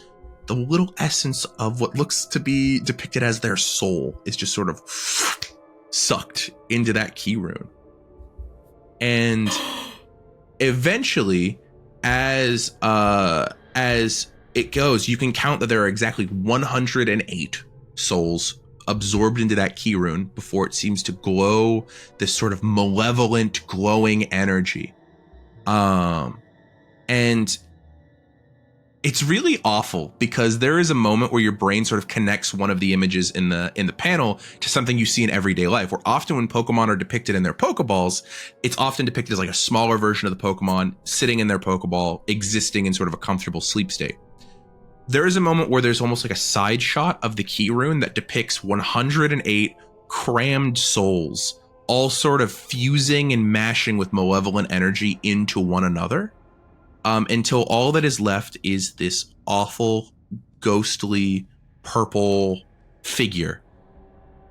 the little essence of what looks to be depicted as their soul is just sort of sucked into that key rune. And eventually, as it goes, you can count that there are exactly 108 souls absorbed into that key rune before it seems to glow this sort of malevolent glowing energy. And it's really awful because there is a moment where your brain sort of connects one of the images in the panel to something you see in everyday life, where often when Pokemon are depicted in their Pokeballs, it's often depicted as like a smaller version of the Pokemon sitting in their Pokeball, existing in sort of a comfortable sleep state. There is a moment where there's almost like a side shot of the key rune that depicts 108 crammed souls, all sort of fusing and mashing with malevolent energy into one another, until all that is left is this awful, ghostly, purple figure,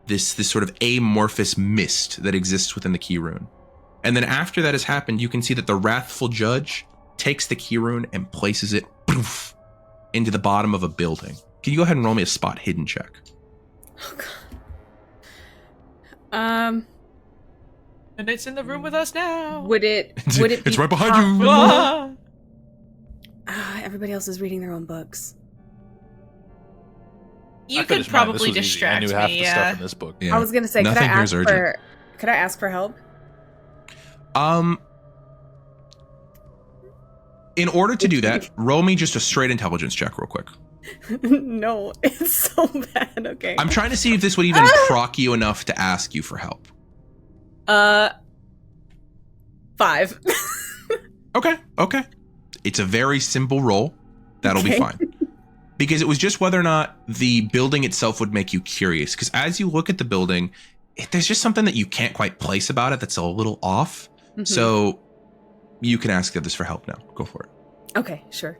this sort of amorphous mist that exists within the key rune. And then after that has happened, you can see that the wrathful judge takes the key rune and places it poof, into the bottom of a building. Can you go ahead and roll me a spot hidden check? Oh, God. And it's in the room with us now. Would it be It's right behind you. Everybody else is reading their own books. You could probably distract me. I knew half the stuff in this book. Yeah. I was gonna say, could I ask for help? In order to do that, roll me just a straight intelligence check real quick. No, it's so bad. Okay. I'm trying to see if this would even proc you enough to ask you for help. 5. Okay. It's a very simple roll. That'll be fine. Because it was just whether or not the building itself would make you curious. Because as you look at the building, there's just something that you can't quite place about it that's a little off. Mm-hmm. So you can ask others for help now. Go for it. Okay, sure.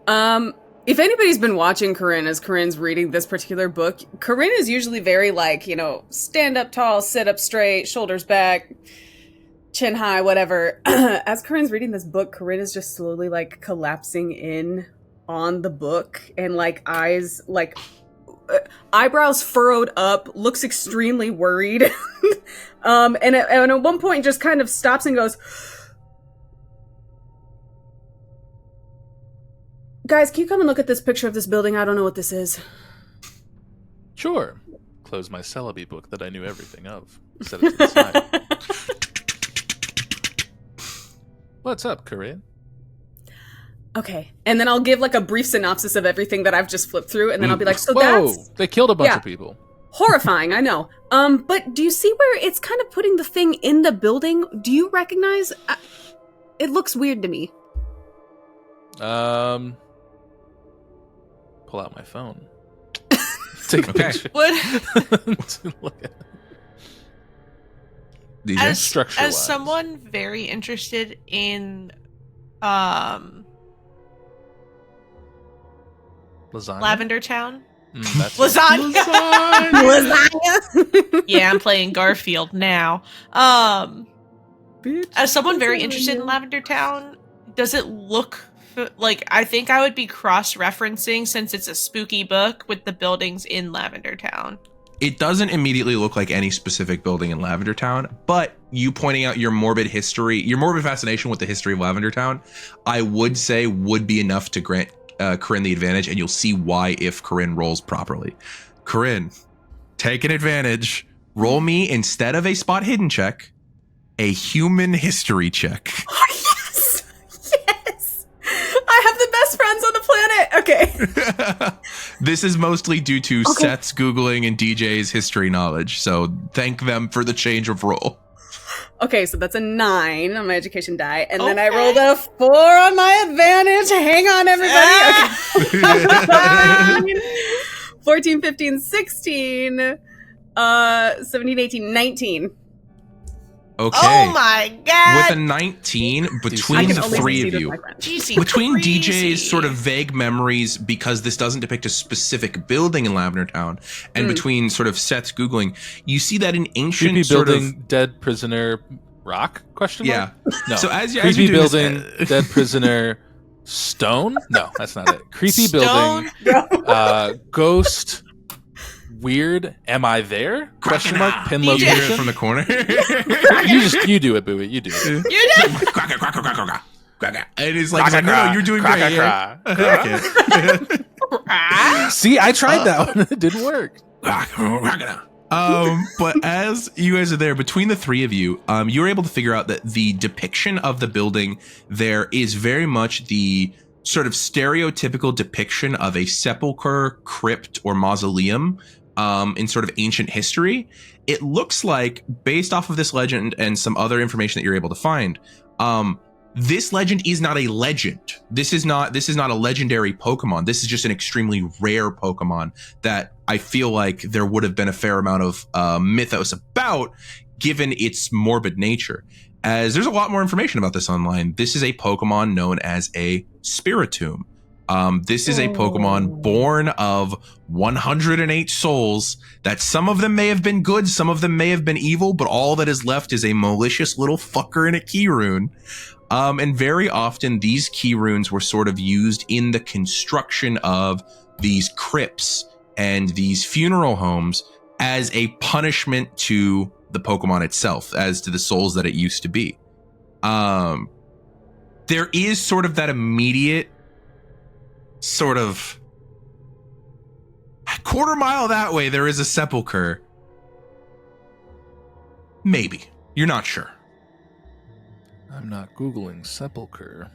If anybody's been watching Coryne as Corinne's reading this particular book, Coryne is usually very like, stand up tall, sit up straight, shoulders back, chin high, whatever. As Corinne's reading this book, Coryne is just slowly like collapsing in on the book and like eyes, like eyebrows furrowed up, looks extremely worried. And at one point just kind of stops and goes, "Guys, can you come and look at this picture of this building? I don't know what this is." Sure. Close my Celebi book that I knew everything of. Set it to the side. What's up, Coryne? Okay. And then I'll give like a brief synopsis of everything that I've just flipped through, and then I'll be like, they killed a bunch of people. Horrifying, I know. But do you see where it's kind of putting the thing in the building? Do you recognize? It looks weird to me. Pull out my phone. Take a picture. What? Look at DJ? As someone very interested in Lasagna? Lavender Town. That's Lasagna. Lasagna. Yeah, I'm playing Garfield now. As someone very interested in Lavender Town, does it look like, I think I would be cross-referencing, since it's a spooky book, with the buildings in Lavender Town. It doesn't immediately look like any specific building in Lavender Town, but you pointing out your morbid fascination with the history of Lavender Town, I would say would be enough to grant Coryne the advantage, and you'll see why if Coryne rolls properly. Coryne, take an advantage. Roll me, instead of a spot hidden check, a human history check. Oh, yes! Yes! I have the best friends on the planet! Okay. This is mostly due to Seth's Googling and DJ's history knowledge. So thank them for the change of role. Okay, so that's a 9 on my education die, and then I rolled a 4 on my advantage. Hang on, everybody. Okay. 14, 15, 16, 17, 18, 19. Okay. Oh my god! With a 19, between the three of you, between DJ's sort of vague memories, because this doesn't depict a specific building in Lavender Town, and between sort of Seth's Googling, you see that an ancient creepy sort building, of... dead prisoner, rock? Question mark? Yeah. No. So as creepy you do building, this, dead prisoner, stone? No, that's not it. Creepy Stone? building, ghost... Weird. Am I there? Question mark. Pin you hear location it from the corner. you do it, Bowie. You do it. You did. And it's like, no, you're doing great. Yeah. See, I tried that one. It didn't work. But as you guys are there, between the three of you, you're able to figure out that the depiction of the building there is very much the sort of stereotypical depiction of a sepulcher, crypt, or mausoleum in sort of ancient history. It looks like, based off of this legend and some other information that you're able to find, this legend is not a legend. This is not a legendary Pokemon. This is just an extremely rare Pokemon that I feel like there would have been a fair amount of mythos about, given its morbid nature. As there's a lot more information about this online. This is a Pokemon known as a Spiritomb. This is a Pokemon born of 108 souls, that some of them may have been good, some of them may have been evil, but all that is left is a malicious little fucker in a key rune. And very often these key runes were sort of used in the construction of these crypts and these funeral homes as a punishment to the Pokemon itself, as to the souls that it used to be. There is sort of that immediate sort of quarter mile that way, there is a sepulcher. Maybe. You're not sure. I'm not Googling sepulcher.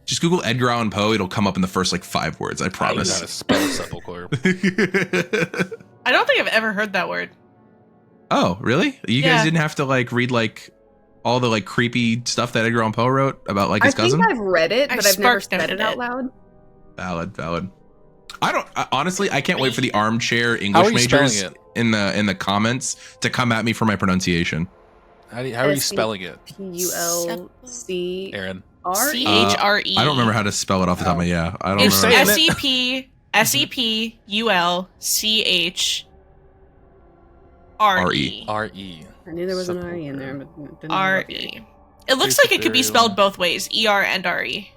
Just Google Edgar Allan Poe. It'll come up in the first like 5 words, I promise. I gotta spell sepulcher. I don't think I've ever heard that word. Oh, really? You guys didn't have to like read like all the like creepy stuff that Edgar Allan Poe wrote about like his cousin? I think I've read it, but I've never said it out it. loud. Valid. Honestly, I can't wait for the armchair English majors in the comments to come at me for my pronunciation. How are you spelling it? P-U-L-C Aaron. C-H-R-E. I don't remember how to spell it off the top of my I don't It's remember. S-E-P-S-E-P-U-L-C-H-R-E. R-E. I knew there was an R-E in there, but didn't know R-E. It looks like it could be spelled both ways, E-R and R-E.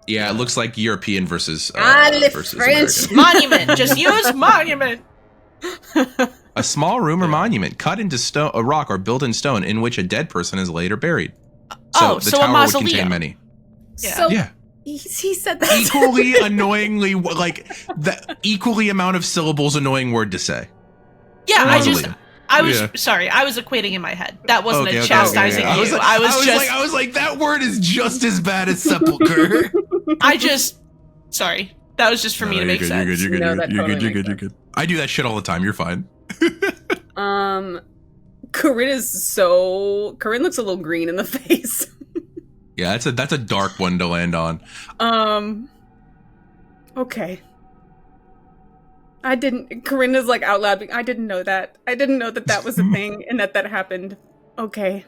Yeah, it looks like European versus French. American. Monument. Just use monument. A small room or monument cut into stone, a rock, or built in stone in which a dead person is laid or buried. So the so tower a would contain mausoleum. many. Yeah. So Yeah. he said that. Equally annoyingly, like the equally amount of syllables annoying word to say. Yeah, Mausoleum. I was sorry. I was equating in my head. That wasn't a chastising you. I was like, that word is just as bad as sepulcher. Sorry. That was just for me to make sense. You're good. I do that shit all the time. You're fine. Coryne looks a little green in the face. Yeah, that's a dark one to land on. Okay. Coryne is like out loud. I didn't know that. I didn't know that was a thing and that happened. Okay.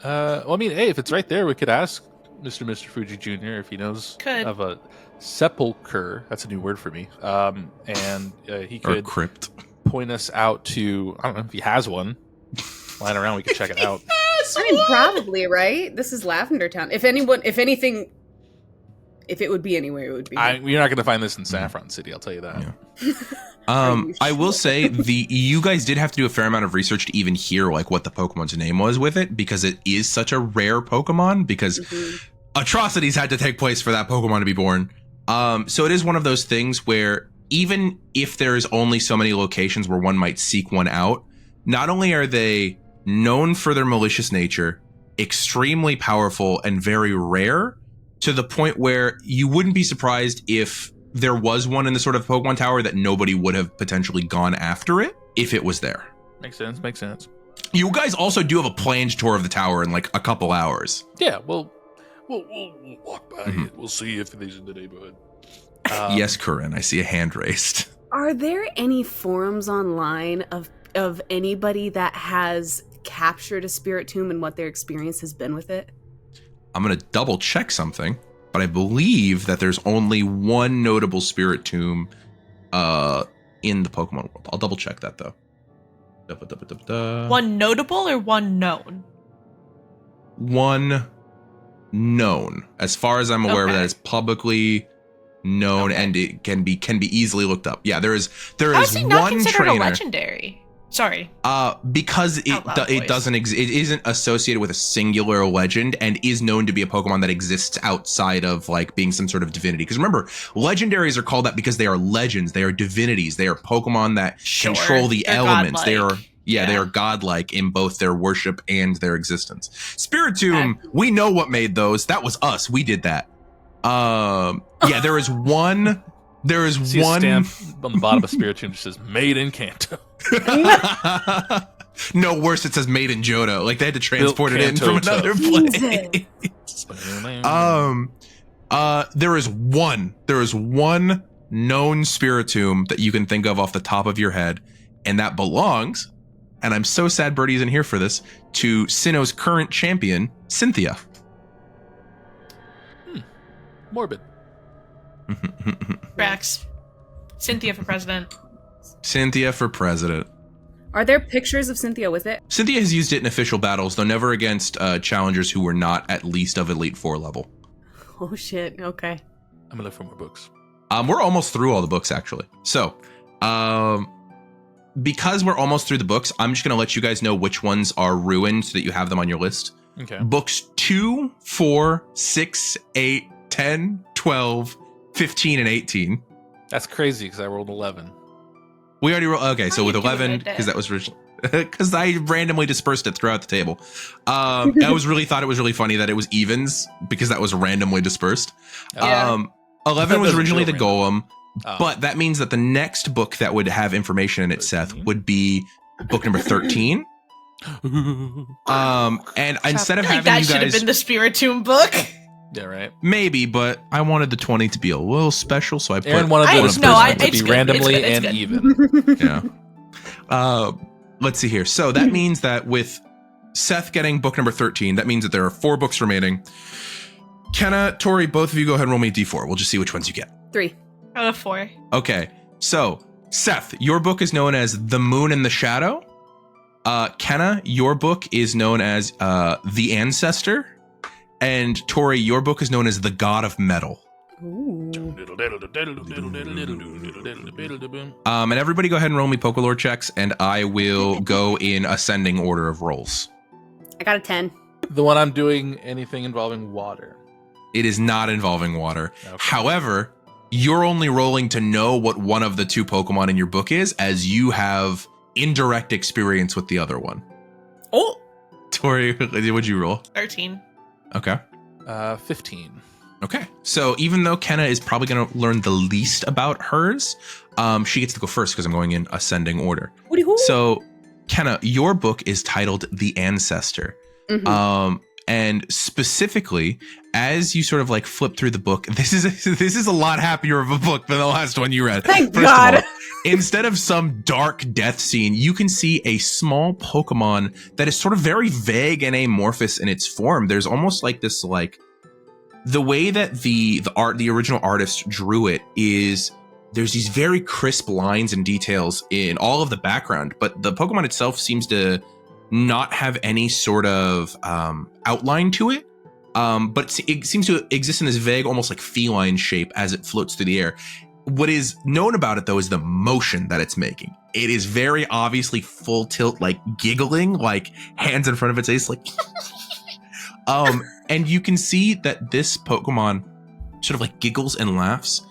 Well, I mean, hey, if it's right there, we could ask Mr. Fuji Jr. if he knows of a sepulcher. That's a new word for me. And he could crypt. Point us out to, I don't know if he has one lying around. We could check it out. I mean, probably, right? This is Lavender Town. If it would be anywhere, it would be. You're not going to find this in Saffron City. I'll tell you that. Yeah. I will say you guys did have to do a fair amount of research to even hear like what the Pokemon's name was with it, because it is such a rare Pokemon, because atrocities had to take place for that Pokemon to be born. So it is one of those things where even if there's only so many locations where one might seek one out, not only are they known for their malicious nature, extremely powerful and very rare, to the point where you wouldn't be surprised if there was one in the sort of Pokemon Tower that nobody would have potentially gone after it if it was there. Makes sense. You guys also do have a planned tour of the tower in like a couple hours. Yeah, we'll walk by it. We'll see if he's in the neighborhood. Yes, Coryne, I see a hand raised. Are there any forums online of anybody that has captured a Spiritomb and what their experience has been with it? I'm going to double check something, but I believe that there's only one notable Spiritomb in the Pokemon world. I'll double check that though. One notable or one known? One known. As far as I'm aware of that, is publicly known and it can be easily looked up. Yeah, there is How is he not one considered trainer. a legendary? Sorry. Because it doesn't it isn't associated with a singular legend and is known to be a Pokemon that exists outside of like being some sort of divinity. Because remember, legendaries are called that because they are legends, they are divinities, they are Pokemon that control the elements. Godlike. They are godlike in both their worship and their existence. Spiritomb, we know what made those. That was us. We did that. Yeah, there is one. There is See one a stamp on the bottom of Spiritomb that says "Made in Kanto." No, worse, it says "Made in Johto." Like they had to transport it in Kanto from another place. There is one known Spiritomb that you can think of off the top of your head, and that belongs. And I'm so sad Birdie isn't here for this. To Sinnoh's current champion, Cynthia. Morbid. Brax. Cynthia for president. Cynthia for president. Are there pictures of Cynthia with it? Cynthia has used it in official battles, though never against challengers who were not at least of Elite Four level. Oh shit, okay. I'm gonna look for more books. We're almost through all the books, actually. So, because we're almost through the books, I'm just going to let you guys know which ones are ruined so that you have them on your list. Okay. Books 2, 4, 6, 8, 10, 12, 15, and 18. That's crazy because I rolled 11. We already rolled. Okay, so How with you doing 11, like that? because that was originally. Because I randomly dispersed it throughout the table. I thought it was really funny that it was evens because that was randomly dispersed. Yeah. 11 was That originally the doesn't feel Golem. But that means that the next book that would have information in it, 13? Seth, would be book number 13. And instead of I feel like having that you should have guys, been the Spiritomb book. Yeah, right. maybe, but I wanted the 20 to be a little special, so I put Aaron wanted I- the no, I- to it's be good, randomly it's and good. even. yeah. Let's see here. So that means that with Seth getting book number 13, that means that there are 4 books remaining. Kenna, Torie, both of you go ahead and roll me a d4. We'll just see which ones you get. 3. Out of 4. Okay, so Seth, your book is known as The Moon and the Shadow. Kenna, your book is known as The Ancestor. And Torie, your book is known as The God of Metal. Ooh. And everybody go ahead and roll me Pokelore checks, and I will go in ascending order of rolls. I got a 10. The one I'm doing, anything involving water. It is not involving water. Okay. However, you're only rolling to know what one of the 2 Pokemon in your book is, as you have indirect experience with the other one. Oh! Torie, what'd you roll? 13. Okay. 15. Okay. So even though Kenna is probably going to learn the least about hers, she gets to go first because I'm going in ascending order. Woody-hoo. So, Kenna, your book is titled The Ancestor. Mhm. And specifically, as you sort of like flip through the book, this is a lot happier of a book than the last one you read. Thank First God. of all, instead of some dark death scene, you can see a small Pokemon that is sort of very vague and amorphous in its form. There's almost like this, like the way that the original artist drew it is there's these very crisp lines and details in all of the background, but the Pokemon itself seems to not have any sort of outline to it. But it seems to exist in this vague, almost like feline shape as it floats through the air. What is known about it, though, is the motion that it's making. It is very obviously full tilt, like giggling, like hands in front of its face, like. And you can see that this Pokemon sort of like giggles and laughs.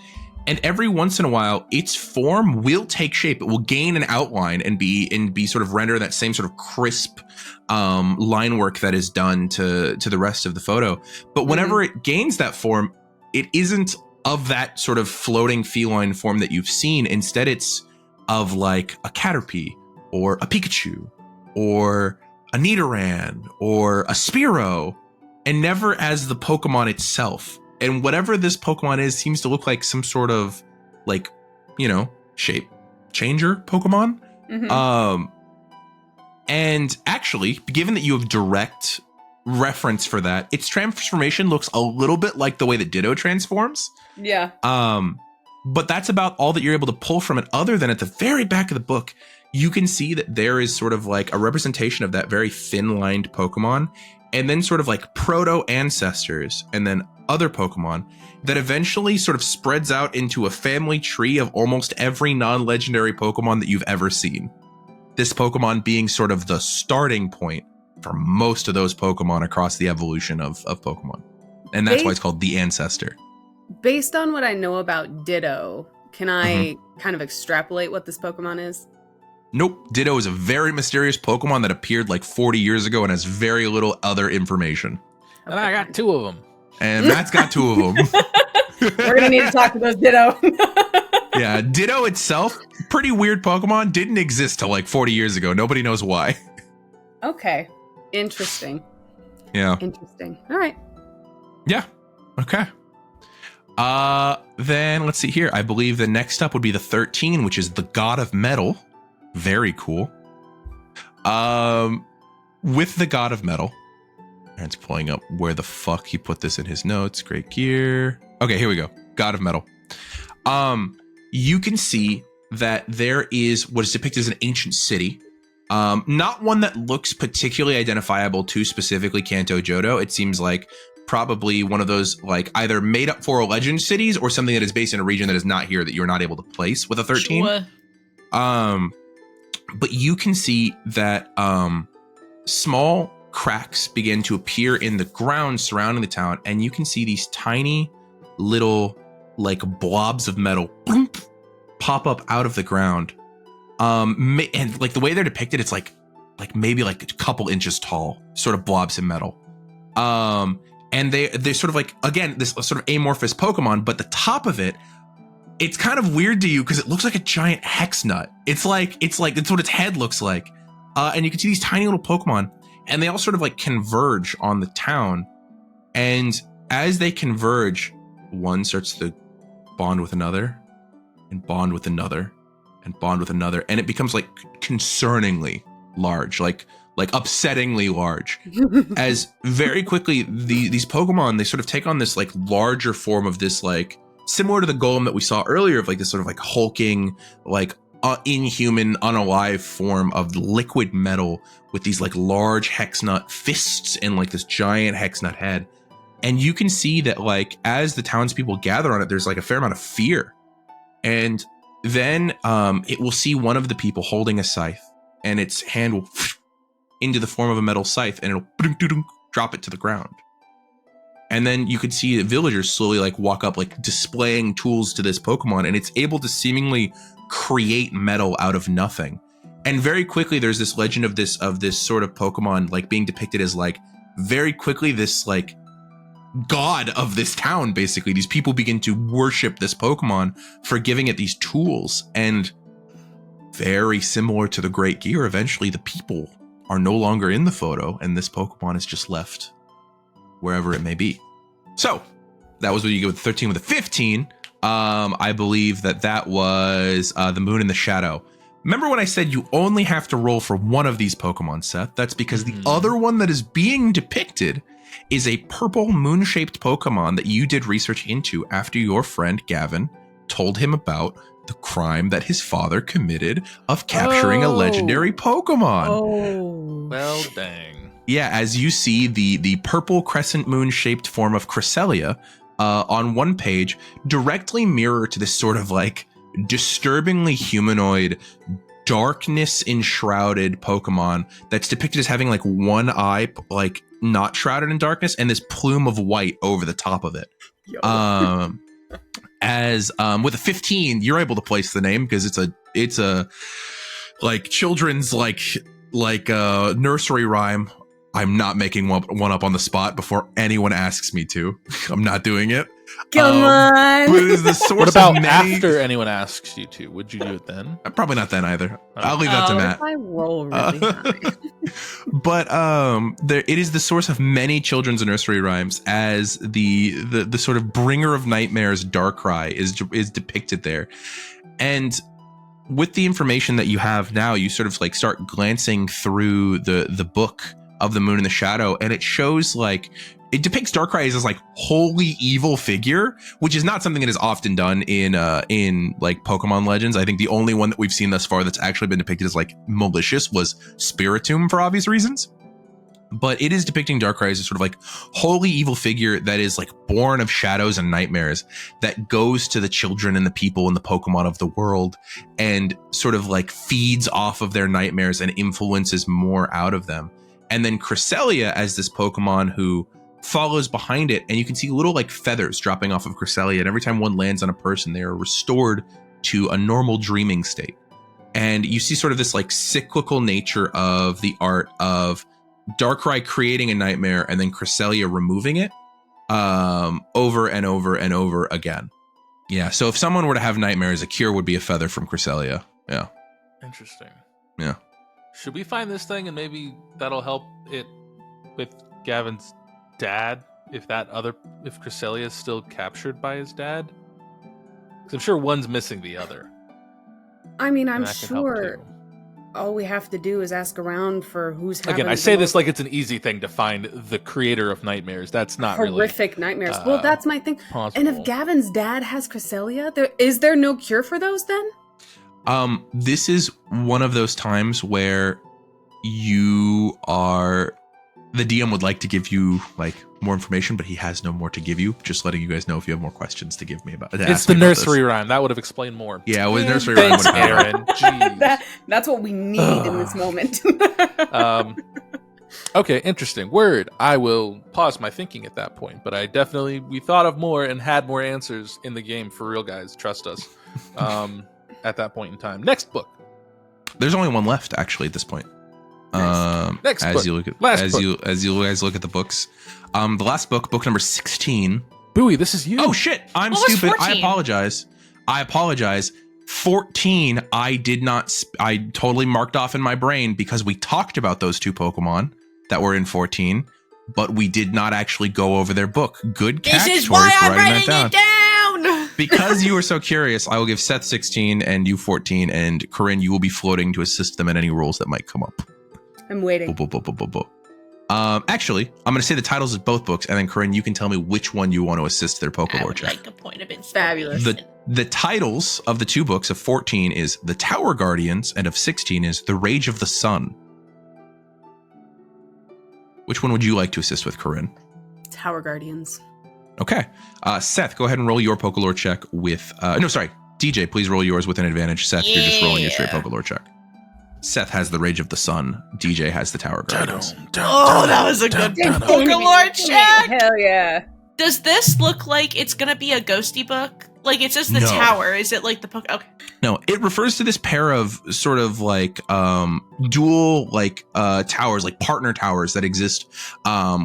And every once in a while, its form will take shape. It will gain an outline and be sort of render that same sort of crisp line work that is done to the rest of the photo. But whenever it gains that form, it isn't of that sort of floating feline form that you've seen. Instead, it's of like a Caterpie or a Pikachu or a Nidoran or a Spearow, and never as the Pokemon itself. And whatever this Pokemon is seems to look like some sort of like, you know, shape changer Pokemon. And actually, given that you have direct reference for that, its transformation looks a little bit like the way that Ditto transforms. Yeah. But that's about all that you're able to pull from it, other than at the very back of the book, you can see that there is sort of like a representation of that very thin-lined Pokemon, and then sort of like proto-ancestors, and then other Pokemon that eventually sort of spreads out into a family tree of almost every non-legendary Pokemon that you've ever seen. This Pokemon being sort of the starting point for most of those Pokemon across the evolution of Pokemon. And that's why it's called the Ancestor. Based on what I know about Ditto, can I kind of extrapolate what this Pokemon is? Nope. Ditto is a very mysterious Pokemon that appeared like 40 years ago and has very little other information. And I got 2 of them. And Matt's got 2 of them. We're going to need to talk to those Ditto. Yeah, Ditto itself, pretty weird Pokemon, didn't exist till like 40 years ago. Nobody knows why. Okay. Interesting. Yeah. Interesting. All right. Yeah. Okay. Then let's see here. I believe the next up would be the 13, which is the God of Metal. Very cool. With the God of Metal, Aaron's pulling up where the fuck he put this in his notes. Great gear. Okay, here we go. God of Metal. You can see that there is what is depicted as an ancient city. Not one that looks particularly identifiable to specifically Kanto Johto. It seems like probably one of those like either made up for legend cities or something that is based in a region that is not here that you're not able to place with a 13. Sure. But you can see that small cracks begin to appear in the ground surrounding the town, and you can see these tiny little like blobs of metal pop up out of the ground. And like the way they're depicted, it's like maybe like a couple inches tall, sort of blobs of metal. And they're sort of like, again, this sort of amorphous Pokemon, but the top of it, it's kind of weird to you because it looks like a giant hex nut. It's what its head looks like. And you can see these tiny little Pokemon, and they all sort of like converge on the town. And as they converge, one starts to bond with another, and bond with another, and bond with another, and it becomes like concerningly large, like upsettingly large. As very quickly these Pokemon, they sort of take on this like larger form of this, like similar to the golem that we saw earlier, of like this sort of like hulking, like inhuman, unalive form of liquid metal with these like large hex nut fists and like this giant hex nut head. And you can see that like as the townspeople gather on it, there's like a fair amount of fear. And then it will see one of the people holding a scythe, and its hand will into the form of a metal scythe, and it'll drop it to the ground. And then you could see the villagers slowly like walk up, like displaying tools to this Pokemon, and it's able to seemingly create metal out of nothing. And very quickly, there's this legend of this sort of Pokemon like being depicted as like very quickly this like god of this town. Basically, these people begin to worship this Pokemon for giving it these tools. And very similar to the Great Gear, eventually the people are no longer in the photo, and this Pokemon is just left wherever it may be. So that was what you get with 13. With the 15, I believe that was the Moon and the Shadow. Remember when I said you only have to roll for one of these Pokemon, Seth? That's because the other one that is being depicted is a purple moon-shaped Pokemon that you did research into after your friend Gavin told him about the crime that his father committed of capturing a legendary Pokemon. Oh. Well, dang. Yeah, as you see the purple crescent moon-shaped form of Cresselia on one page directly mirror to this sort of like disturbingly humanoid, darkness-enshrouded Pokemon that's depicted as having like one eye like not shrouded in darkness and this plume of white over the top of it. As with a 15, you're able to place the name because it's a like children's like nursery rhyme. I'm not making one up on the spot before anyone asks me to. I'm not doing it. Come on. But it is the source What about of many. after anyone asks you to? Would you do it then? Probably not then either. I'll leave that to Oh. Matt. If I roll really high. But it is the source of many children's and nursery rhymes, as the sort of bringer of nightmares, Darkrai, is depicted there. And with the information that you have now, you sort of like start glancing through the book of the Moon and the Shadow, and it shows like it depicts Darkrai as this like wholly evil figure, which is not something that is often done in like Pokemon Legends. I think the only one that we've seen thus far that's actually been depicted as like malicious was Spiritomb for obvious reasons. But it is depicting Darkrai as a sort of like wholly evil figure that is like born of shadows and nightmares, that goes to the children and the people and the Pokemon of the world and sort of like feeds off of their nightmares and influences more out of them. And then Cresselia as this Pokemon who follows behind it, and you can see little like feathers dropping off of Cresselia, and every time one lands on a person, they are restored to a normal dreaming state. And you see sort of this like cyclical nature of the art of Darkrai creating a nightmare and then Cresselia removing it over and over and over again. Yeah, so if someone were to have nightmares, a cure would be a feather from Cresselia. Yeah. Interesting. Yeah. Should we find this thing and maybe that'll help it with Gavin's dad? If Cresselia is still captured by his dad? Because I'm sure one's missing the other. I mean, I'm And that can help sure too. all we have to do is ask around for who's having Again, I the say this most like it's an easy thing to find the creator of nightmares. That's not horrific nightmares. Well, that's my thing. really possible. And if Gavin's dad has Cresselia, is there no cure for those then? This is one of those times where the DM would like to give you like more information, but he has no more to give you. Just letting you guys know if you have more questions to give me about it. It's the nursery rhyme. That would have explained more. Yeah, with nursery rhyme. Thanks, Aaron. Jeez. That's what we need in this moment. Okay, interesting. Word. I will pause my thinking at that point, but we thought of more and had more answers in the game for real, guys. Trust us. At that point in time. Next book. There's only one left actually at this point. Next as book. you look at Last book. as you guys look at the books, the last book number 16. Bowie, this is you. Oh shit! I'm What was stupid. 14? I apologize. 14. I totally marked off in my brain because we talked about those two Pokemon that were in 14, but we did not actually go over their book. Good catch. This is Torie, why for I'm writing writing that it down. Because you were so curious, I will give Seth 16 and you 14, and Coryne, you will be floating to assist them in any rules that might come up. I'm waiting. Actually, I'm going to say the titles of both books, and then Coryne, you can tell me which one you want to assist their I Pokelore would check. like a point of Fabulous. inspiration. The titles of the two books of 14 is The Tower Guardians, and of 16 is The Rage of the Sun. Which one would you like to assist with, Coryne? Tower Guardians. Okay. Seth, go ahead and roll your Pokelore check with... DJ, please roll yours with an advantage. Seth, you're just rolling your straight Pokelore check. Seth has The Rage of the Sun. DJ has The Tower Guardians. Oh, that was a good Pokelore check. Hell yeah. Does this look like it's gonna be a ghosty book? Like it's just the No. tower? Is it like the poke? Okay. No, it refers to this pair of sort of like dual like towers, like partner towers that exist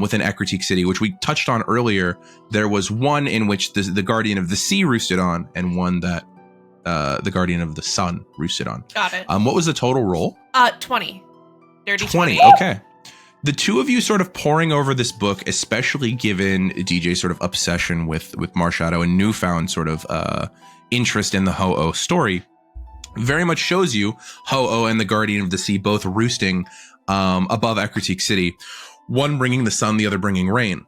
within Ecruteak City, which we touched on earlier. There was one in which the Guardian of the Sea roosted on, and one that the Guardian of the Sun roosted on. Got it. What was the total roll? 20. Dirty 20. 20. Okay. The two of you sort of poring over this book, especially given DJ's sort of obsession with Marshadow and newfound sort of interest in the Ho-Oh story, very much shows you Ho-Oh and the Guardian of the Sea both roosting above Ecruteak City, one bringing the sun, the other bringing rain.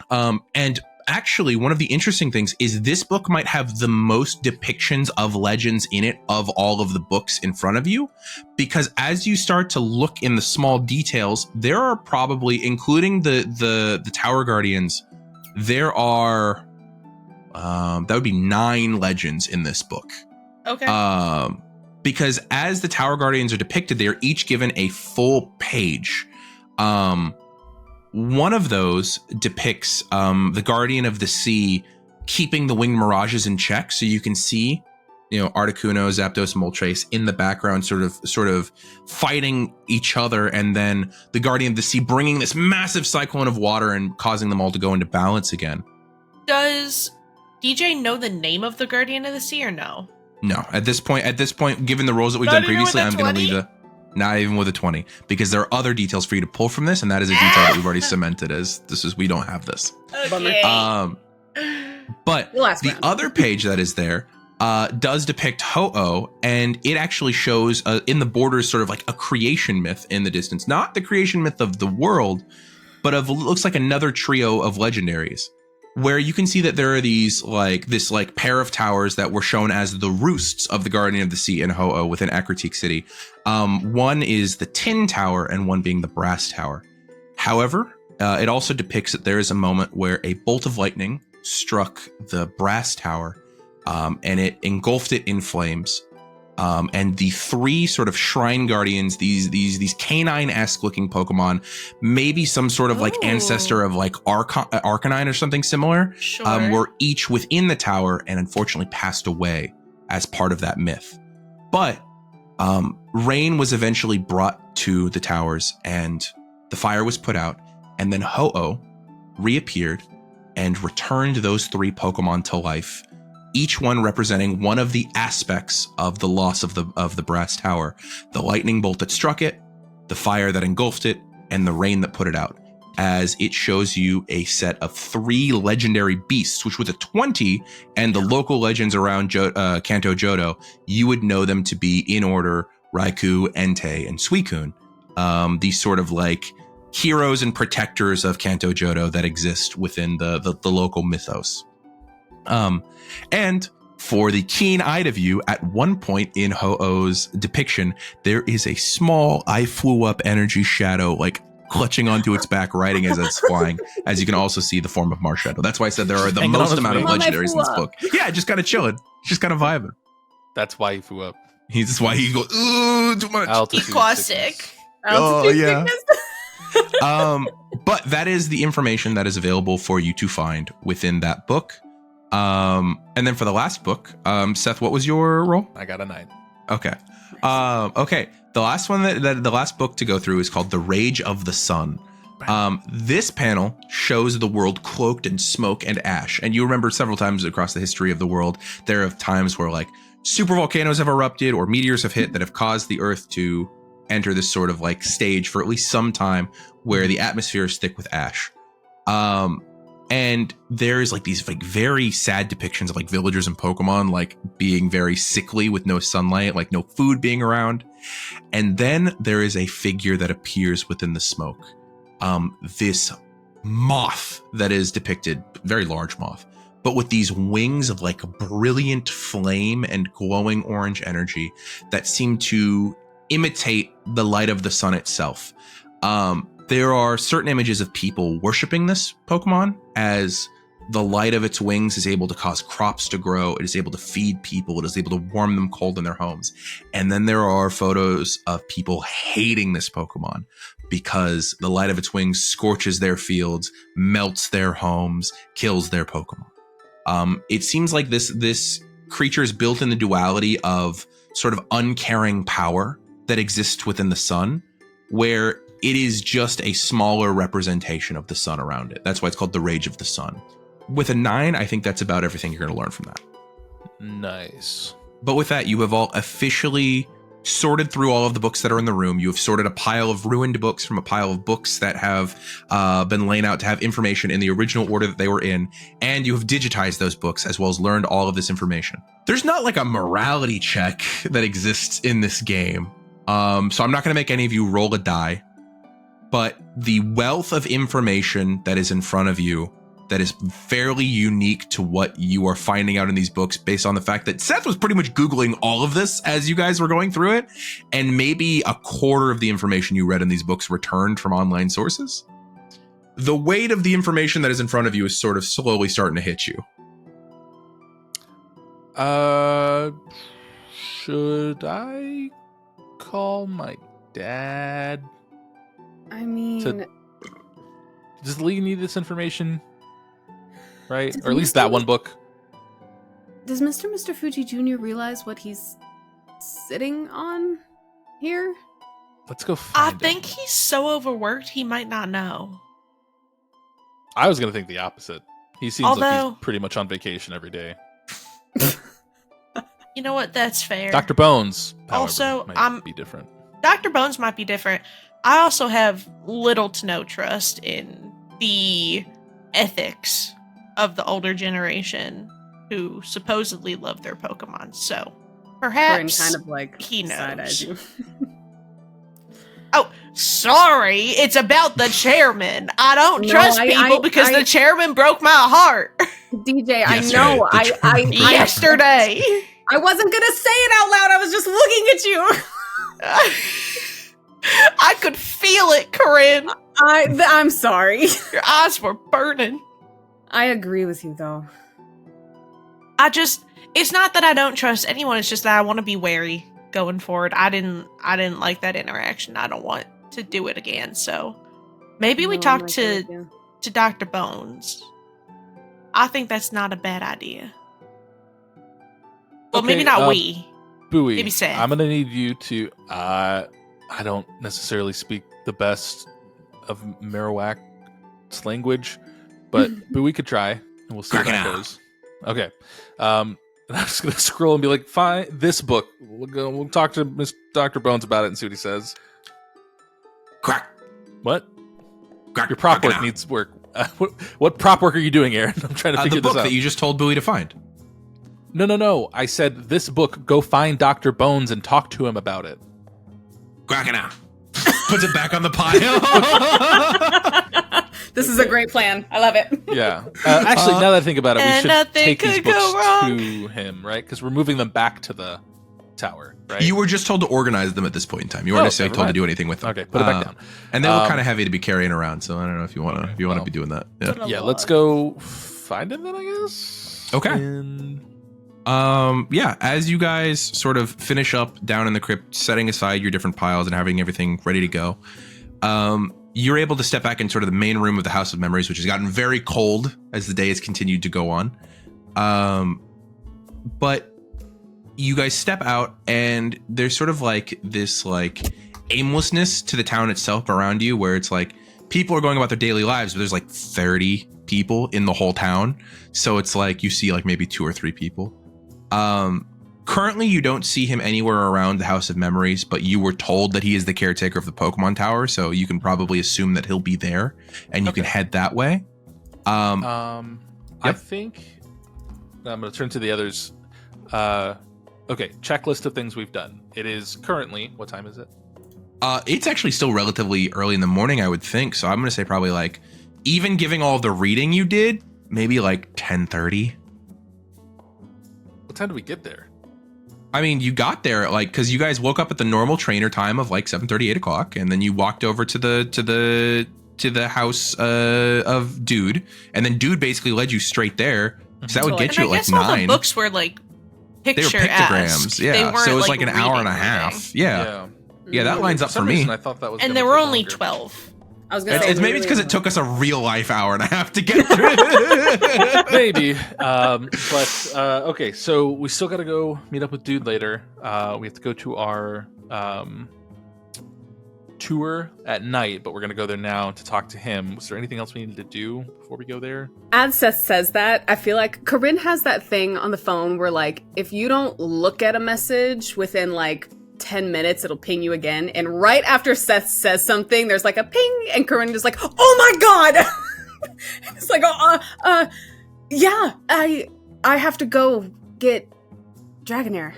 And actually, one of the interesting things is this book might have the most depictions of legends in it of all of the books in front of you, because as you start to look in the small details, there are probably, including the Tower Guardians, there are that would be 9 legends in this book. Okay. Because as the Tower Guardians are depicted, they are each given a full page. One of those depicts the Guardian of the Sea keeping the winged mirages in check, so you can see, Articuno, Zapdos, Moltres in the background, sort of fighting each other, and then the Guardian of the Sea bringing this massive cyclone of water and causing them all to go into balance again. Does DJ know the name of the Guardian of the Sea or no? No, at this point, given the roles that we've Not done even with previously, a I'm going to 20? leave not even with a 20, because there are other details for you to pull from this, and that is a detail that we've already cemented as we don't have this. Okay. But Last the round. other page that is there does depict Ho-Oh, and it actually shows in the borders sort of like a creation myth in the distance. Not the creation myth of the world, but of looks like another trio of legendaries, where you can see that there are these this pair of towers that were shown as the roosts of the Guardian of the Sea in Ho-Oh within Akritique City. One is the Tin Tower and one being the Brass Tower. However, it also depicts that there is a moment where a bolt of lightning struck the Brass Tower, and it engulfed it in flames. And the three sort of shrine guardians, these canine-esque looking Pokemon, maybe some sort of ancestor of Arcanine or something similar, Sure. were each within the tower and unfortunately passed away as part of that myth. But rain was eventually brought to the towers and the fire was put out, and then Ho-Oh reappeared and returned those three Pokemon to life, each one representing one of the aspects of the loss of the Brass Tower: the lightning bolt that struck it, the fire that engulfed it, and the rain that put it out. As it shows you a set of 3 legendary beasts, which with a 20 and the local legends around Kanto Johto, you would know them to be in order: Raikou, Entei, and Suicune. These sort of heroes and protectors of Kanto Johto that exist within the local mythos. And for the keen-eyed of you, at one point in Ho-Oh's depiction, there is a small I flew up energy shadow, clutching onto its back, riding as it's flying, as you can also see the form of Marshadow. That's why I said there are the Hanging most on amount of its wing. legendaries in this book. Yeah, just kind of chilling. Just kind of vibing. That's why he flew up. That's why he goes, ooh, too much. Altitude Equasic. sickness. Oh, yeah. Sickness. But that is the information that is available for you to find within that book. And then for the last book, Seth, what was your role? I got a 9. Okay. Okay. The last one the last book to go through is called The Rage of the Sun. This panel shows the world cloaked in smoke and ash. And you remember several times across the history of the world, there are times where super volcanoes have erupted or meteors have hit that have caused the earth to enter this sort of stage for at least some time where the atmosphere is thick with ash. And there's these very sad depictions of villagers and Pokemon being very sickly with no sunlight, no food being around. And then there is a figure that appears within the smoke. This moth that is depicted, very large moth, but with these wings of brilliant flame and glowing orange energy that seem to imitate the light of the sun itself. There are certain images of people worshiping this Pokemon, as the light of its wings is able to cause crops to grow. It is able to feed people. It is able to warm them cold in their homes. And then there are photos of people hating this Pokemon because the light of its wings scorches their fields, melts their homes, kills their Pokemon. It seems like this creature is built in the duality of sort of uncaring power that exists within the sun, where it is just a smaller representation of the sun around it. That's why it's called The Rage of the Sun. With a 9, I think that's about everything you're going to learn from that. Nice. But with that, you have all officially sorted through all of the books that are in the room. You have sorted a pile of ruined books from a pile of books that have been laid out to have information in the original order that they were in. And you have digitized those books as well as learned all of this information. There's not a morality check that exists in this game. So I'm not going to make any of you roll a die. But the wealth of information that is in front of you that is fairly unique to what you are finding out in these books, based on the fact that Seth was pretty much Googling all of this as you guys were going through it, and maybe a quarter of the information you read in these books returned from online sources. The weight of the information that is in front of you is sort of slowly starting to hit you. Should I call my dad? I mean, Does Lee need this information? Right? Does Or at least that one book. does Mr. Fuji Jr. realize what he's sitting on here? Let's go I find him. think he's so overworked he might not know. I was going to think the opposite. He seems like Although- he's pretty much on vacation every day. You know what? That's fair. Dr. Bones, however, Also, might be different. Dr. Bones might be different. I also have little to no trust in the ethics of the older generation who supposedly love their Pokemon. So perhaps Coryne kind of like he knows. side-eyes you. Oh, sorry. It's about the chairman. I don't No, trust I- people because I- the chairman broke my heart DJ, I Yesterday, know. the I yesterday. I wasn't gonna say it out loud. I was just looking at you. I could feel it, Coryne. I'm sorry. Your eyes were burning. I agree with you though. It's not that I don't trust anyone, it's just that I want to be wary going forward. I didn't like that interaction. I don't want to do it again. So maybe we No, talk I'm to like, yeah. Dr. Bones. I think that's not a bad idea. Well, maybe Okay, not we. Bowie, maybe Seth. I'm gonna need you to. I don't necessarily speak the best of Marowak's language, but Bowie could try, and we'll see how that Crocodile. goes. Okay. And I'm just gonna scroll and be like, "Fine, this book. We'll talk to Miss Dr. Bones about it and see what he says." Crack. What? Crack. Your prop work Crocodile. needs work. What prop work are you doing, Aaron? I'm trying to The figure book this out. that you just told Bowie to find. No. I said this book. Go find Dr. Bones and talk to him about it. Crocodile. Puts it back on the pile. This is a great plan. I love it. Yeah. Actually, now that I think about it, we And should nothing take these could go books wrong. to him, right? Because we're moving them back to the tower, right? You were just told to organize them at this point in time. You weren't Oh, necessarily never told to mind. do anything with them. Okay, put it back down. And they look kind of heavy to be carrying around, so I don't know if you want to Okay, if you want to well. be doing that. Yeah. Yeah, let's go find him then, I guess. Okay. And- Yeah, as you guys sort of finish up down in the crypt, setting aside your different piles and having everything ready to go, you're able to step back in sort of the main room of the House of Memories, which has gotten very cold as the day has continued to go on. But you guys step out and there's sort of like this like aimlessness to the town itself around you, where it's like people are going about their daily lives, but there's like 30 people in the whole town. So it's like you see like maybe 2 or 3 people. Currently, you don't see him anywhere around the House of Memories, but you were told that he is the caretaker of the Pokemon Tower, so you can probably assume that he'll be there, and you can head that way. I Yep. think I'm going to turn to the others. Okay, checklist of things we've done. It is currently, what time is it? It's actually still relatively early in the morning, I would think, so I'm going to say probably like, even giving all of the reading you did, maybe like 10:30. What time did we get there? I mean, you got there like because you guys woke up at the normal trainer time of like 7:30, 8 o'clock, and then you walked over to the house of Dude, and then Dude basically led you straight there. So that would get And you I at like guess all the 9. books were like They were picture pictograms, yeah. So it was like an hour and a half. Yeah, that lines up For for some me. reason, I thought that was And gonna there were take only longer. 12. I was gonna say It's maybe it's because it took us a real life hour and a half to get through. Maybe. Okay, so we still got to go meet up with Dude later. We have to go to our tour at night, but we're going to go there now to talk to him. Was there anything else we needed to do before we go there? As Seth says that, I feel like Coryne has that thing on the phone where, like, if you don't look at a message within, like, 10 minutes, it'll ping you again. And right after Seth says something, there's, like, a ping, and Coryne is like, oh my god! It's like, yeah, I have to go get Dragonair.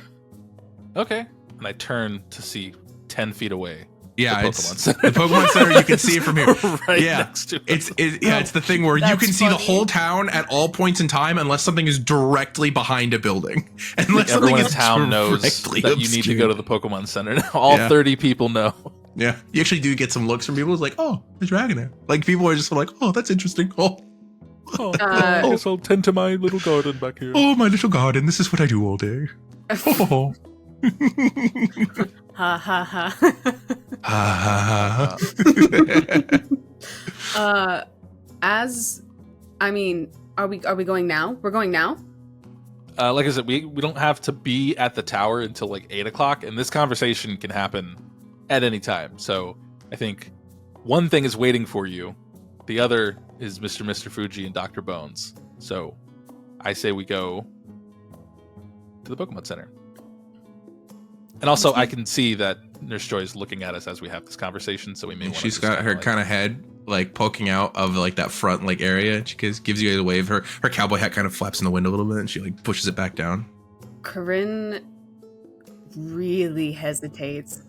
Okay. And I turn to see 10 feet away. Yeah, the it's Pokemon Center. the Pokemon Center. You can see it from here. right Yeah. next to it. It's the thing where you That's can see the funny. whole town at all points in time, unless something is directly behind a building. Unless Like something everyone in is town knows directly that you need to go to obscured. the Pokemon Center now. All Yeah. 30 people know. Yeah, you actually do get some looks from people who's like, "Oh, there's Dragonair." Like people are just like, "Oh, that's interesting." Oh, I guess I'll tend to my little garden back here. oh, my little garden. This is what I do all day. Oh. Ha ha ha. Ah. Are we going now? We're going now? Like I said, we don't have to be at the tower until like 8 o'clock, and this conversation can happen at any time. So I think one thing is waiting for you. The other is Mr. Fuji and Dr. Bones. So I say we go to the Pokemon Center. And also, I can see that Nurse Joy is looking at us as we have this conversation, so we may want to... She's got her kind of head like poking out of like that front like area. She gives you guys a wave. Her cowboy hat kind of flaps in the wind a little bit, and she like pushes it back down. Coryne really hesitates.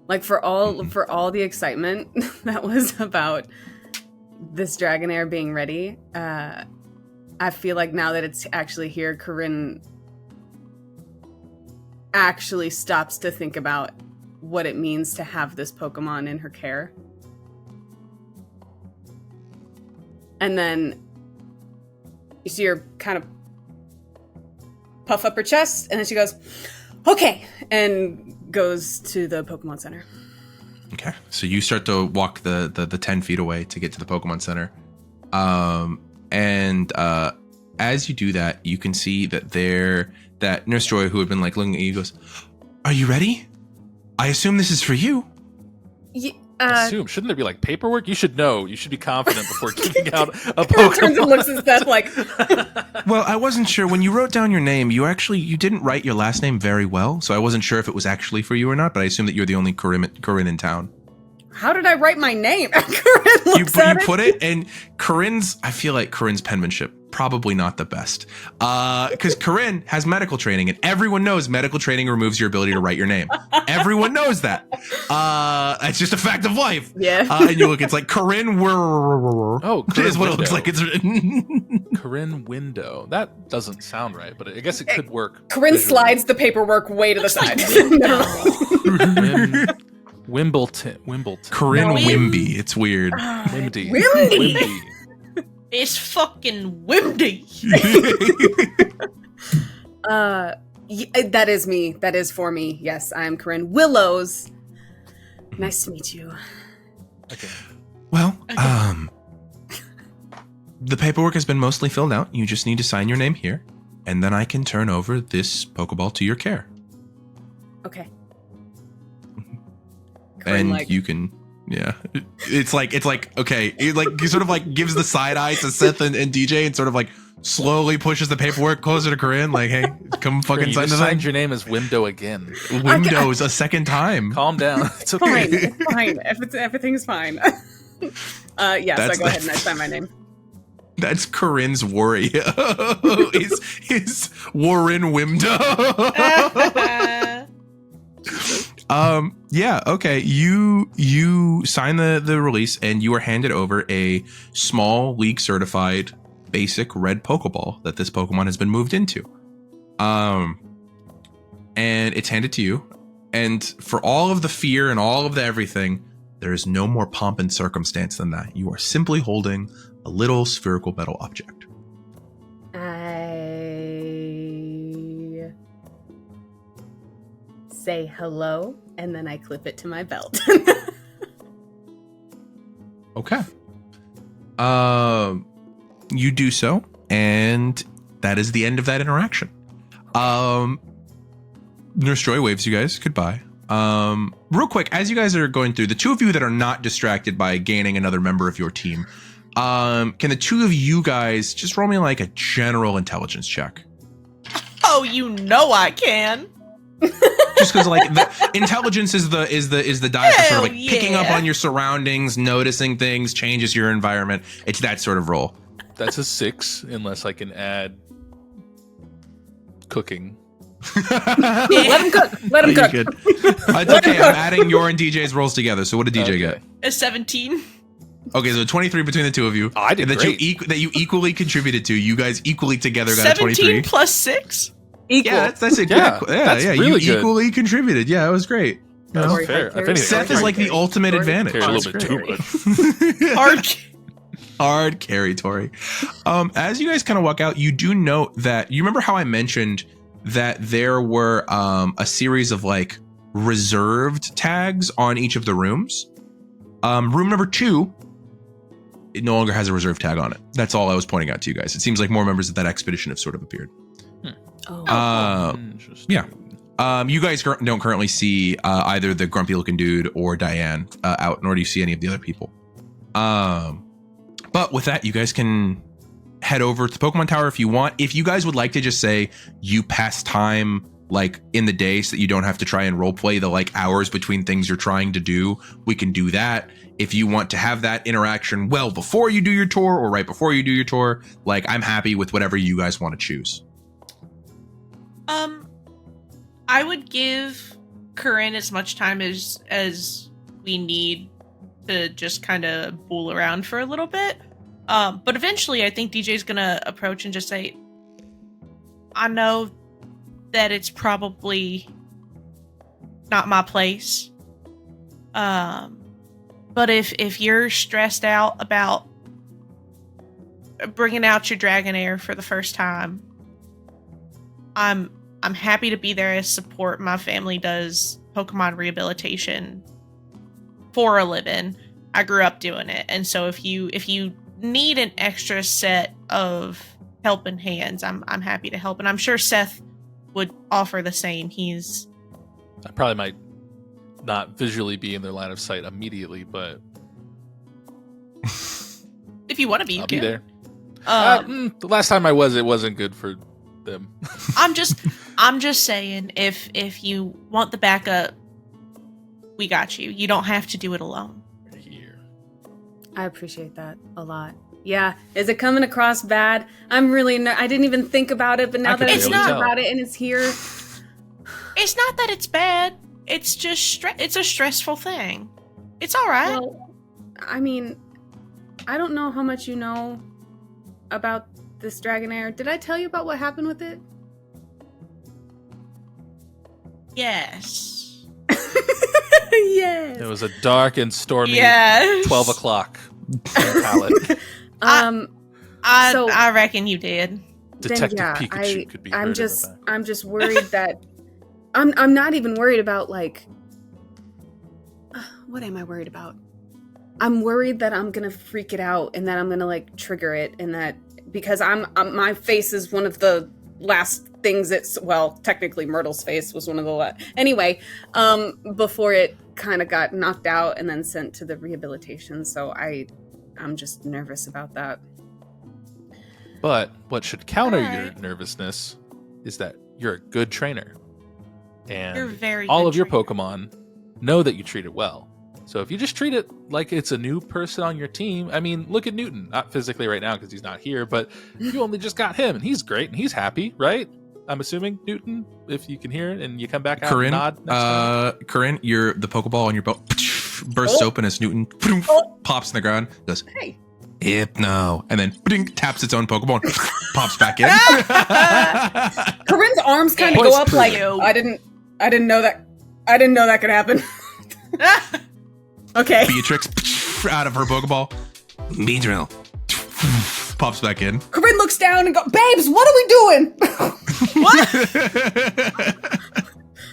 Like for all the excitement that was about this Dragonair being ready, I feel like now that it's actually here, Coryne actually stops to think about what it means to have this Pokemon in her care. And then you see her kind of puff up her chest, and then she goes, okay, and goes to the Pokemon Center. Okay, so you start to walk the 10 feet away to get to the Pokemon Center. And as you do that, you can see that that Nurse Joy, who had been like looking at you, goes, "Are you ready? I assume this is for you." Assume? Shouldn't there be like paperwork? You should know. You should be confident before giving out a Pokemon. Turns and looks at Seth like, Well, I wasn't sure. When you wrote down your name, you didn't write your last name very well, so I wasn't sure if it was actually for you or not, but I assume that you're the only Coryne in town. how did I write my name? Coryne looks You at it. put it, and I feel like Corinne's penmanship, probably not the best. Because Coryne has medical training, and everyone knows medical training removes your ability to write your name. Everyone knows that. It's just a fact of life. Yeah. And you look, it's like Coryne is what it looks like it's written. Coryne Window. That doesn't sound right, but I guess it could work. Coryne visually. slides the paperwork way to the side. Wimbledon. Coryne No. Wimby. It's weird. Wimby. Really? Wimby. It's fucking windy. That is me. That is for me. Yes, I'm Coryne Willows. Nice to meet you. Okay. Well, the paperwork has been mostly filled out. You just need to sign your name here, and then I can turn over this Pokeball to your care. Okay. And like- you can, yeah. It's like okay. It like he sort of like gives the side eye to Seth and DJ, and sort of like slowly pushes the paperwork closer to Coryne. Like, hey, come fucking You sign just the signed thing. your name as Window again. Windows a second time. Calm down. It's okay. Fine. It's fine. Everything's fine. Yeah, so I go ahead and I sign my name. That's Corinne's worry. is Warren Wimdo. Yeah, okay. You sign the release, and you are handed over a small league certified basic red Pokeball that this Pokemon has been moved into. And it's handed to you. And for all of the fear and all of the everything, there is no more pomp and circumstance than that. You are simply holding a little spherical metal object. I say hello, and then I clip it to my belt. Okay. You do so, and that is the end of that interaction. Nurse Joy waves you guys goodbye. Real quick, as you guys are going through, the two of you that are not distracted by gaining another member of your team, can the two of you guys just roll me like a general intelligence check? Oh, you know I can. Just because like the intelligence is the die for sort of like Hell picking up yeah. on your surroundings, noticing things, changes your environment. It's that sort of roll. That's a 6, unless I can add cooking. Let him cook. Let him cook. It's okay. I'm adding your and DJ's rolls together. So what did DJ get? A 17. Okay, so 23 between the two of you. Oh, I did that great. that you equally contributed to. You guys equally together got a 17 23. plus 6? Equal. Yeah, that's exactly. Yeah, that's yeah. really You good. equally contributed. Yeah, it was great. That's Torie, fair. Torie, If anything, Seth is like the ultimate advantage. Carries a That's little bit too great. much. Hard. Hard carry, Torie. As you guys kind of walk out, you do note that you remember how I mentioned that there were a series of like reserved tags on each of the rooms. Room number 2, it no longer has a reserve tag on it. That's all I was pointing out to you guys. It seems like more members of that expedition have sort of appeared. Oh. Interesting. Yeah. You guys don't currently see either the grumpy looking dude or Diane out, nor do you see any of the other people. But with that, you guys can head over to the Pokemon Tower if you want. If you guys would like to just say you pass time like in the day so that you don't have to try and role play the like hours between things you're trying to do, we can do that. If you want to have that interaction well before you do your tour or right before you do your tour, like I'm happy with whatever you guys want to choose. I would give Coryne as much time as we need to just kind of fool around for a little bit. But eventually I think DJ's gonna approach and just say, I know that it's probably not my place. But if you're stressed out about bringing out your Dragonair for the first time, I'm happy to be there as support. My family does Pokemon rehabilitation for a living. I grew up doing it. And so if you need an extra set of helping hands, I'm happy to help. And I'm sure Seth would offer the same. I probably might not visually be in their line of sight immediately, but if you want to be, you I'll can. be there. The last time I was, it wasn't good for them. I'm just saying, if you want the backup, we got you. You don't have to do it alone. Here. I appreciate that a lot. Yeah, is it coming across bad? I'm really I didn't even think about it, but now that I It's think not. about it and it's here. It's not that it's bad. It's just it's a stressful thing. It's all right. Well, I mean, I don't know how much you know about this Dragonair. Did I tell you about what happened with it? Yes. Yes. It was a dark and stormy Yes. 12 o'clock palette. I reckon you did. Detective Pikachu could be heard in the back. I'm just worried that I'm not even worried about like what am I worried about? I'm worried that I'm gonna freak it out and that I'm gonna like trigger it, and that because I'm my face is one of the last things technically Myrtle's face was one of the anyway, before it kind of got knocked out and then sent to the rehabilitation. So I'm just nervous about that. But what should counter your Alright. nervousness is that you're a good trainer. And You're very all good of your trainer. Pokemon know that you treat it well. So if you just treat it like it's a new person on your team, I mean, look at Newton. Not physically right now because he's not here, but you only just got him and he's great and he's happy, right? I'm assuming, Newton, if you can hear it and you come back out and nod next time. Coryne, the Pokeball on your belt bursts open as Newton pops in the ground, goes, Hey. Hypno, and then taps its own Pokeball and pops back in. Corinne's arms kind of Points go up like proven. I didn't know that could happen. Okay. Beatrix out of her Pokeball. Beedrill pops back in. Corinne looks down and goes, "Babes, what are we doing?"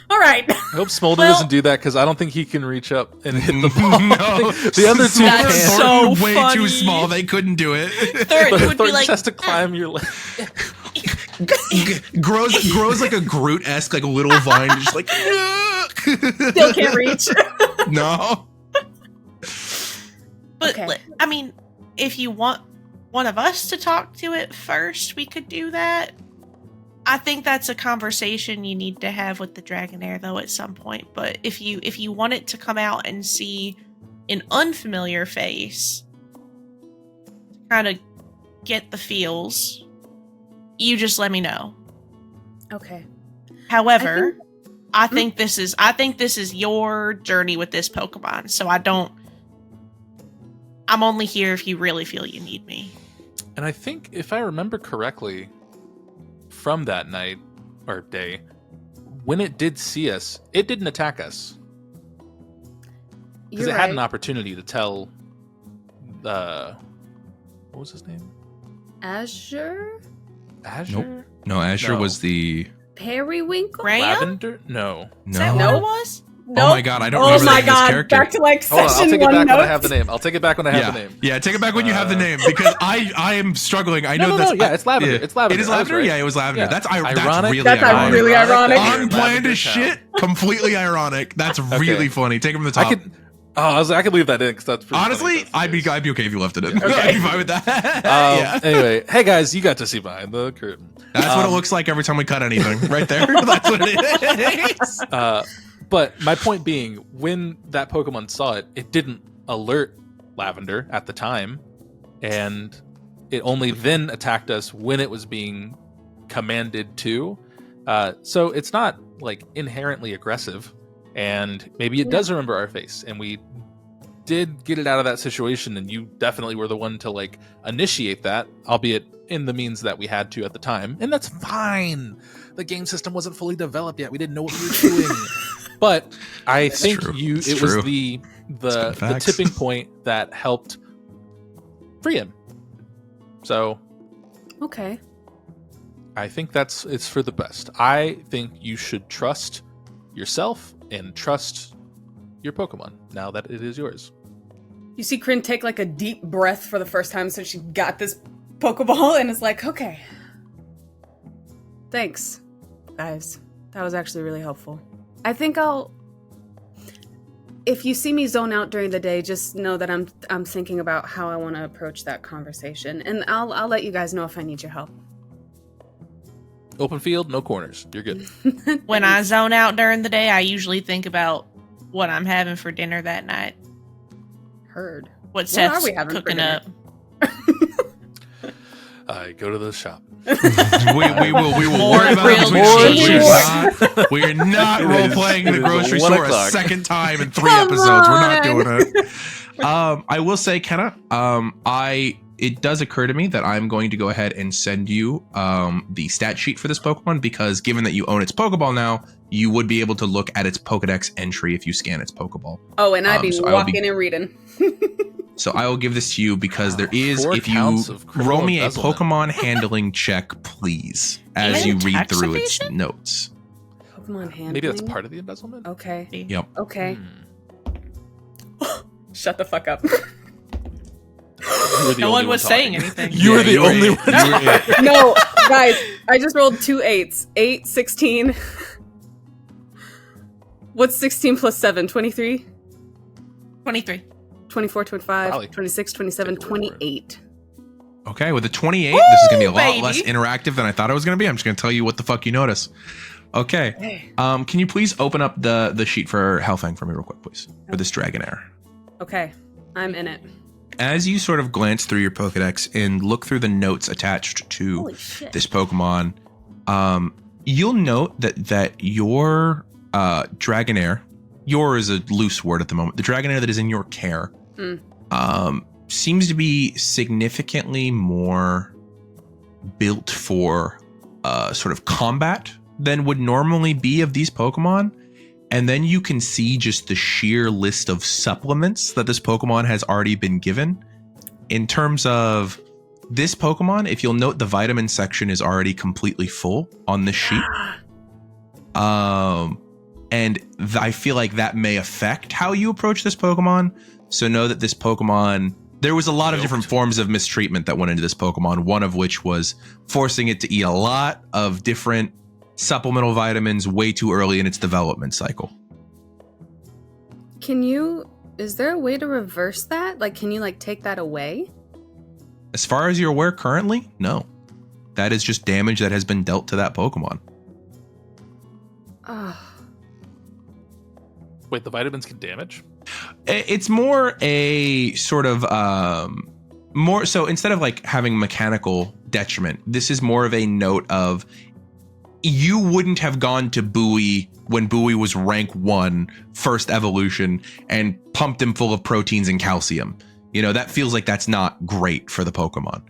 All right. I hope Smolder Well- doesn't do that because I don't think he can reach up and hit the ball. No, The other two That's can. so way funny. too small. They couldn't do it. Third But would Thor be like, just has to climb your leg. grows like a Groot-esque, like a little vine, just like Still can't reach. No. but Okay. I mean, if you want one of us to talk to it first, we could do that. I think that's a conversation you need to have with the Dragonair, though, at some point. But if you want it to come out and see an unfamiliar face, kind of get the feels, you just let me know. Okay. However, I think this is your journey with this Pokemon, so I'm only here if you really feel you need me. And I think, if I remember correctly, from that night or day, when it did see us, it didn't attack us because You're it had right. an opportunity to tell. What was his name? Azure? Azure? No, Asher No. was the Periwinkle? Graham? Lavender? No. Is that no. what it was? Oh my god, I don't Oh remember my the name of this god, character. back to like Hold on, I'll session take it one back when I notes. have the name. I'll take it back when I have the name. Yeah, take it back when you have the name because I am struggling. I know No, that's yeah, it's Lavender. yeah. It's Lavender. It is I was Lavender. right. Yeah, it was Lavender. Yeah. That's Ironic. really That's ironic. really ironic. Lavender Unplanned as Town. shit. Completely ironic. That's really funny. Take it from the top. I could leave that in because that's pretty Honestly, funny. I'd be okay if you left it in. Okay. I'd be fine with that. Anyway, hey guys, you got to see behind the curtain. That's what it looks like every time we cut anything. Right there. That's what it is. But my point being, when that Pokemon saw it, it didn't alert Lavender at the time, and it only then attacked us when it was being commanded to. So it's not like inherently aggressive, and maybe it does remember our face, and we did get it out of that situation, and you definitely were the one to like initiate that, albeit in the means that we had to at the time, and that's fine. The game system wasn't fully developed yet. We didn't know what we were doing. But I think true. it was the tipping point that helped free him. So Okay. I think it's for the best. I think you should trust yourself and trust your Pokemon now that it is yours. You see Coryne take like a deep breath for the first time since she got this Pokeball and is like, okay. Thanks, guys. That was actually really helpful. I think if you see me zone out during the day, just know that I'm thinking about how I want to approach that conversation, and I'll let you guys know if I need your help. Open field, no corners. You're good. When I zone out during the day, I usually think about what I'm having for dinner that night. Heard. What Seth's are we having for cooking dinner? up. I go to the shop. we will More worry about grilled it. We're not It role is- playing the it is grocery 1 store o'clock. a second time in 3 Come episodes. We're not on. doing it. I will say, Kenna, it does occur to me that I'm going to go ahead and send you the stat sheet for this Pokemon, because given that you own its Pokeball now, you would be able to look at its Pokedex entry if you scan its Pokeball. Oh, and I'd be So I will walking and reading. So I will give this to you because there is, 4 if you counts of criminal roll me a embezzlement. Pokemon handling check, please, as Even you read tax through its evasion? notes. Pokemon handling. Maybe that's part of the embezzlement. Okay. Yep. Okay. Hmm. Shut the fuck up. You were the No only one was talking. saying anything. You were the you were only it. one. You were it. No, guys, I just rolled 2 8s. 8, 16. What's 16 plus 7? 23? 23. 24, 25, Probably. 26, 27, Take the word for it. 28. Okay, with the 28, this is going to be a lot baby. less interactive than I thought it was going to be. I'm just going to tell you what the fuck you notice. Okay. Hey. Can you please open up the sheet for Hellfang for me real quick, please? For this Dragonair. Okay, I'm in it. As you sort of glance through your Pokedex and look through the notes attached to Holy shit. this Pokemon, you'll note that your Dragonair, your is a loose word at the moment, the Dragonair that is in your care, seems to be significantly more built for sort of combat than would normally be of these Pokemon. And then you can see just the sheer list of supplements that this Pokemon has already been given. In terms of this Pokemon, if you'll note, the vitamin section is already completely full on this sheet. And I feel like that may affect how you approach this Pokemon. So know that this Pokemon, there was a lot of different forms of mistreatment that went into this Pokemon, one of which was forcing it to eat a lot of different supplemental vitamins way too early in its development cycle. Is there a way to reverse that? Like, can you like take that away? As far as you're aware currently, no. That is just damage that has been dealt to that Pokemon. Wait, the vitamins can damage? It's more a sort of more so instead of like having mechanical detriment, this is more of a note of you wouldn't have gone to Bowie when Bowie was rank 1 first evolution and pumped him full of proteins and calcium. You know, that feels like that's not great for the Pokemon.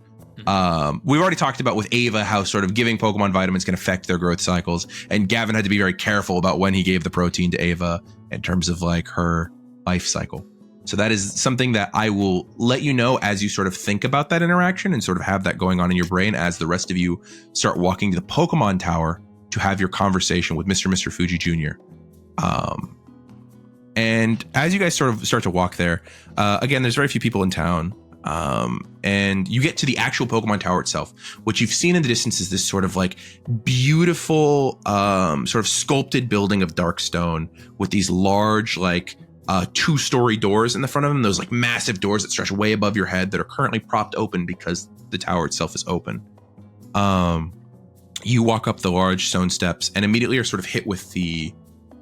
We've already talked about with Ava how sort of giving Pokemon vitamins can affect their growth cycles, and Gavin had to be very careful about when he gave the protein to Ava in terms of like her life cycle. So that is something that I will let you know as you sort of think about that interaction and sort of have that going on in your brain as the rest of you start walking to the Pokemon Tower to have your conversation with Mr. Fuji Jr. And as you guys sort of start to walk there, again, there's very few people in town. And you get to the actual Pokemon Tower itself. What you've seen in the distance is this sort of like beautiful, sort of sculpted building of dark stone with these large, like 2-story doors in the front of them. Those like massive doors that stretch way above your head that are currently propped open because the tower itself is open. You walk up the large stone steps and immediately are sort of hit with the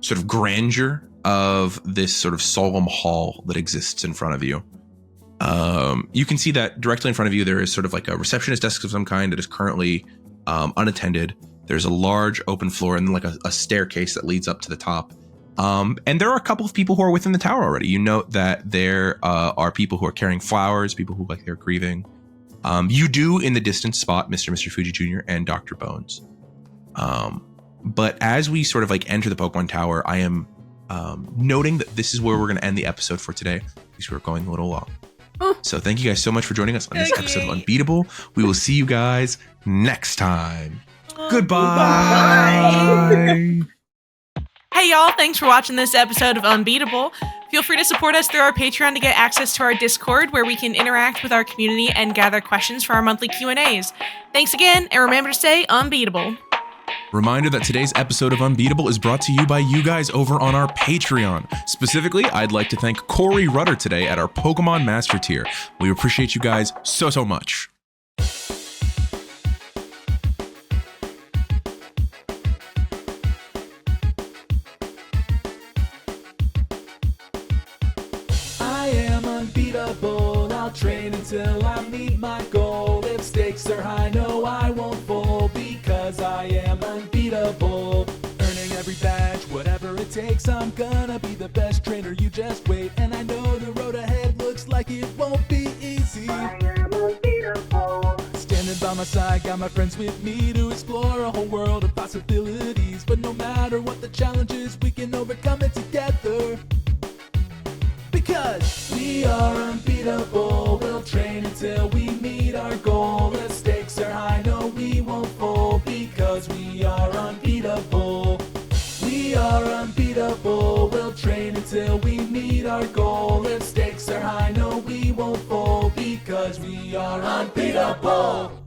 sort of grandeur of this sort of solemn hall that exists in front of you. You can see that directly in front of you, there is sort of like a receptionist desk of some kind that is currently unattended. There's a large open floor and then like a staircase that leads up to the top. And there are a couple of people who are within the tower already. You note that there are people who are carrying flowers, people who like they're grieving. You do in the distance spot Mr. Fuji Jr. and Dr. Bones. But as we sort of like enter the Pokemon Tower, I am noting that this is where we're going to end the episode for today because we're going a little long. So thank you guys so much for joining us on this episode of Unbeatable. We will see you guys next time. Goodbye. Hey y'all, thanks for watching this episode of Unbeatable. Feel free to support us through our Patreon to get access to our Discord where we can interact with our community and gather questions for our monthly Q&As. Thanks again, and remember to stay unbeatable. Reminder that today's episode of Unbeatable is brought to you by you guys over on our Patreon. Specifically, I'd like to thank Cory Rudder today at our Pokemon Master tier. We appreciate you guys so much. I am unbeatable. I'll train until I meet my goal. If stakes are high, no, I won't fold because I am unbeatable. Earning every badge, whatever it takes. I'm gonna be the best trainer. You just wait, and I know the road ahead looks like it won't be easy. I am unbeatable. Standing by my side, got my friends with me to explore a whole world of possibilities. But no matter what the challenge is, we can overcome it together. Because we are unbeatable, we'll train until we meet our goal. If stakes are high, no, we won't fold because we are unbeatable. We are unbeatable, we'll train until we meet our goal. If stakes are high, no, we won't fold because we are unbeatable.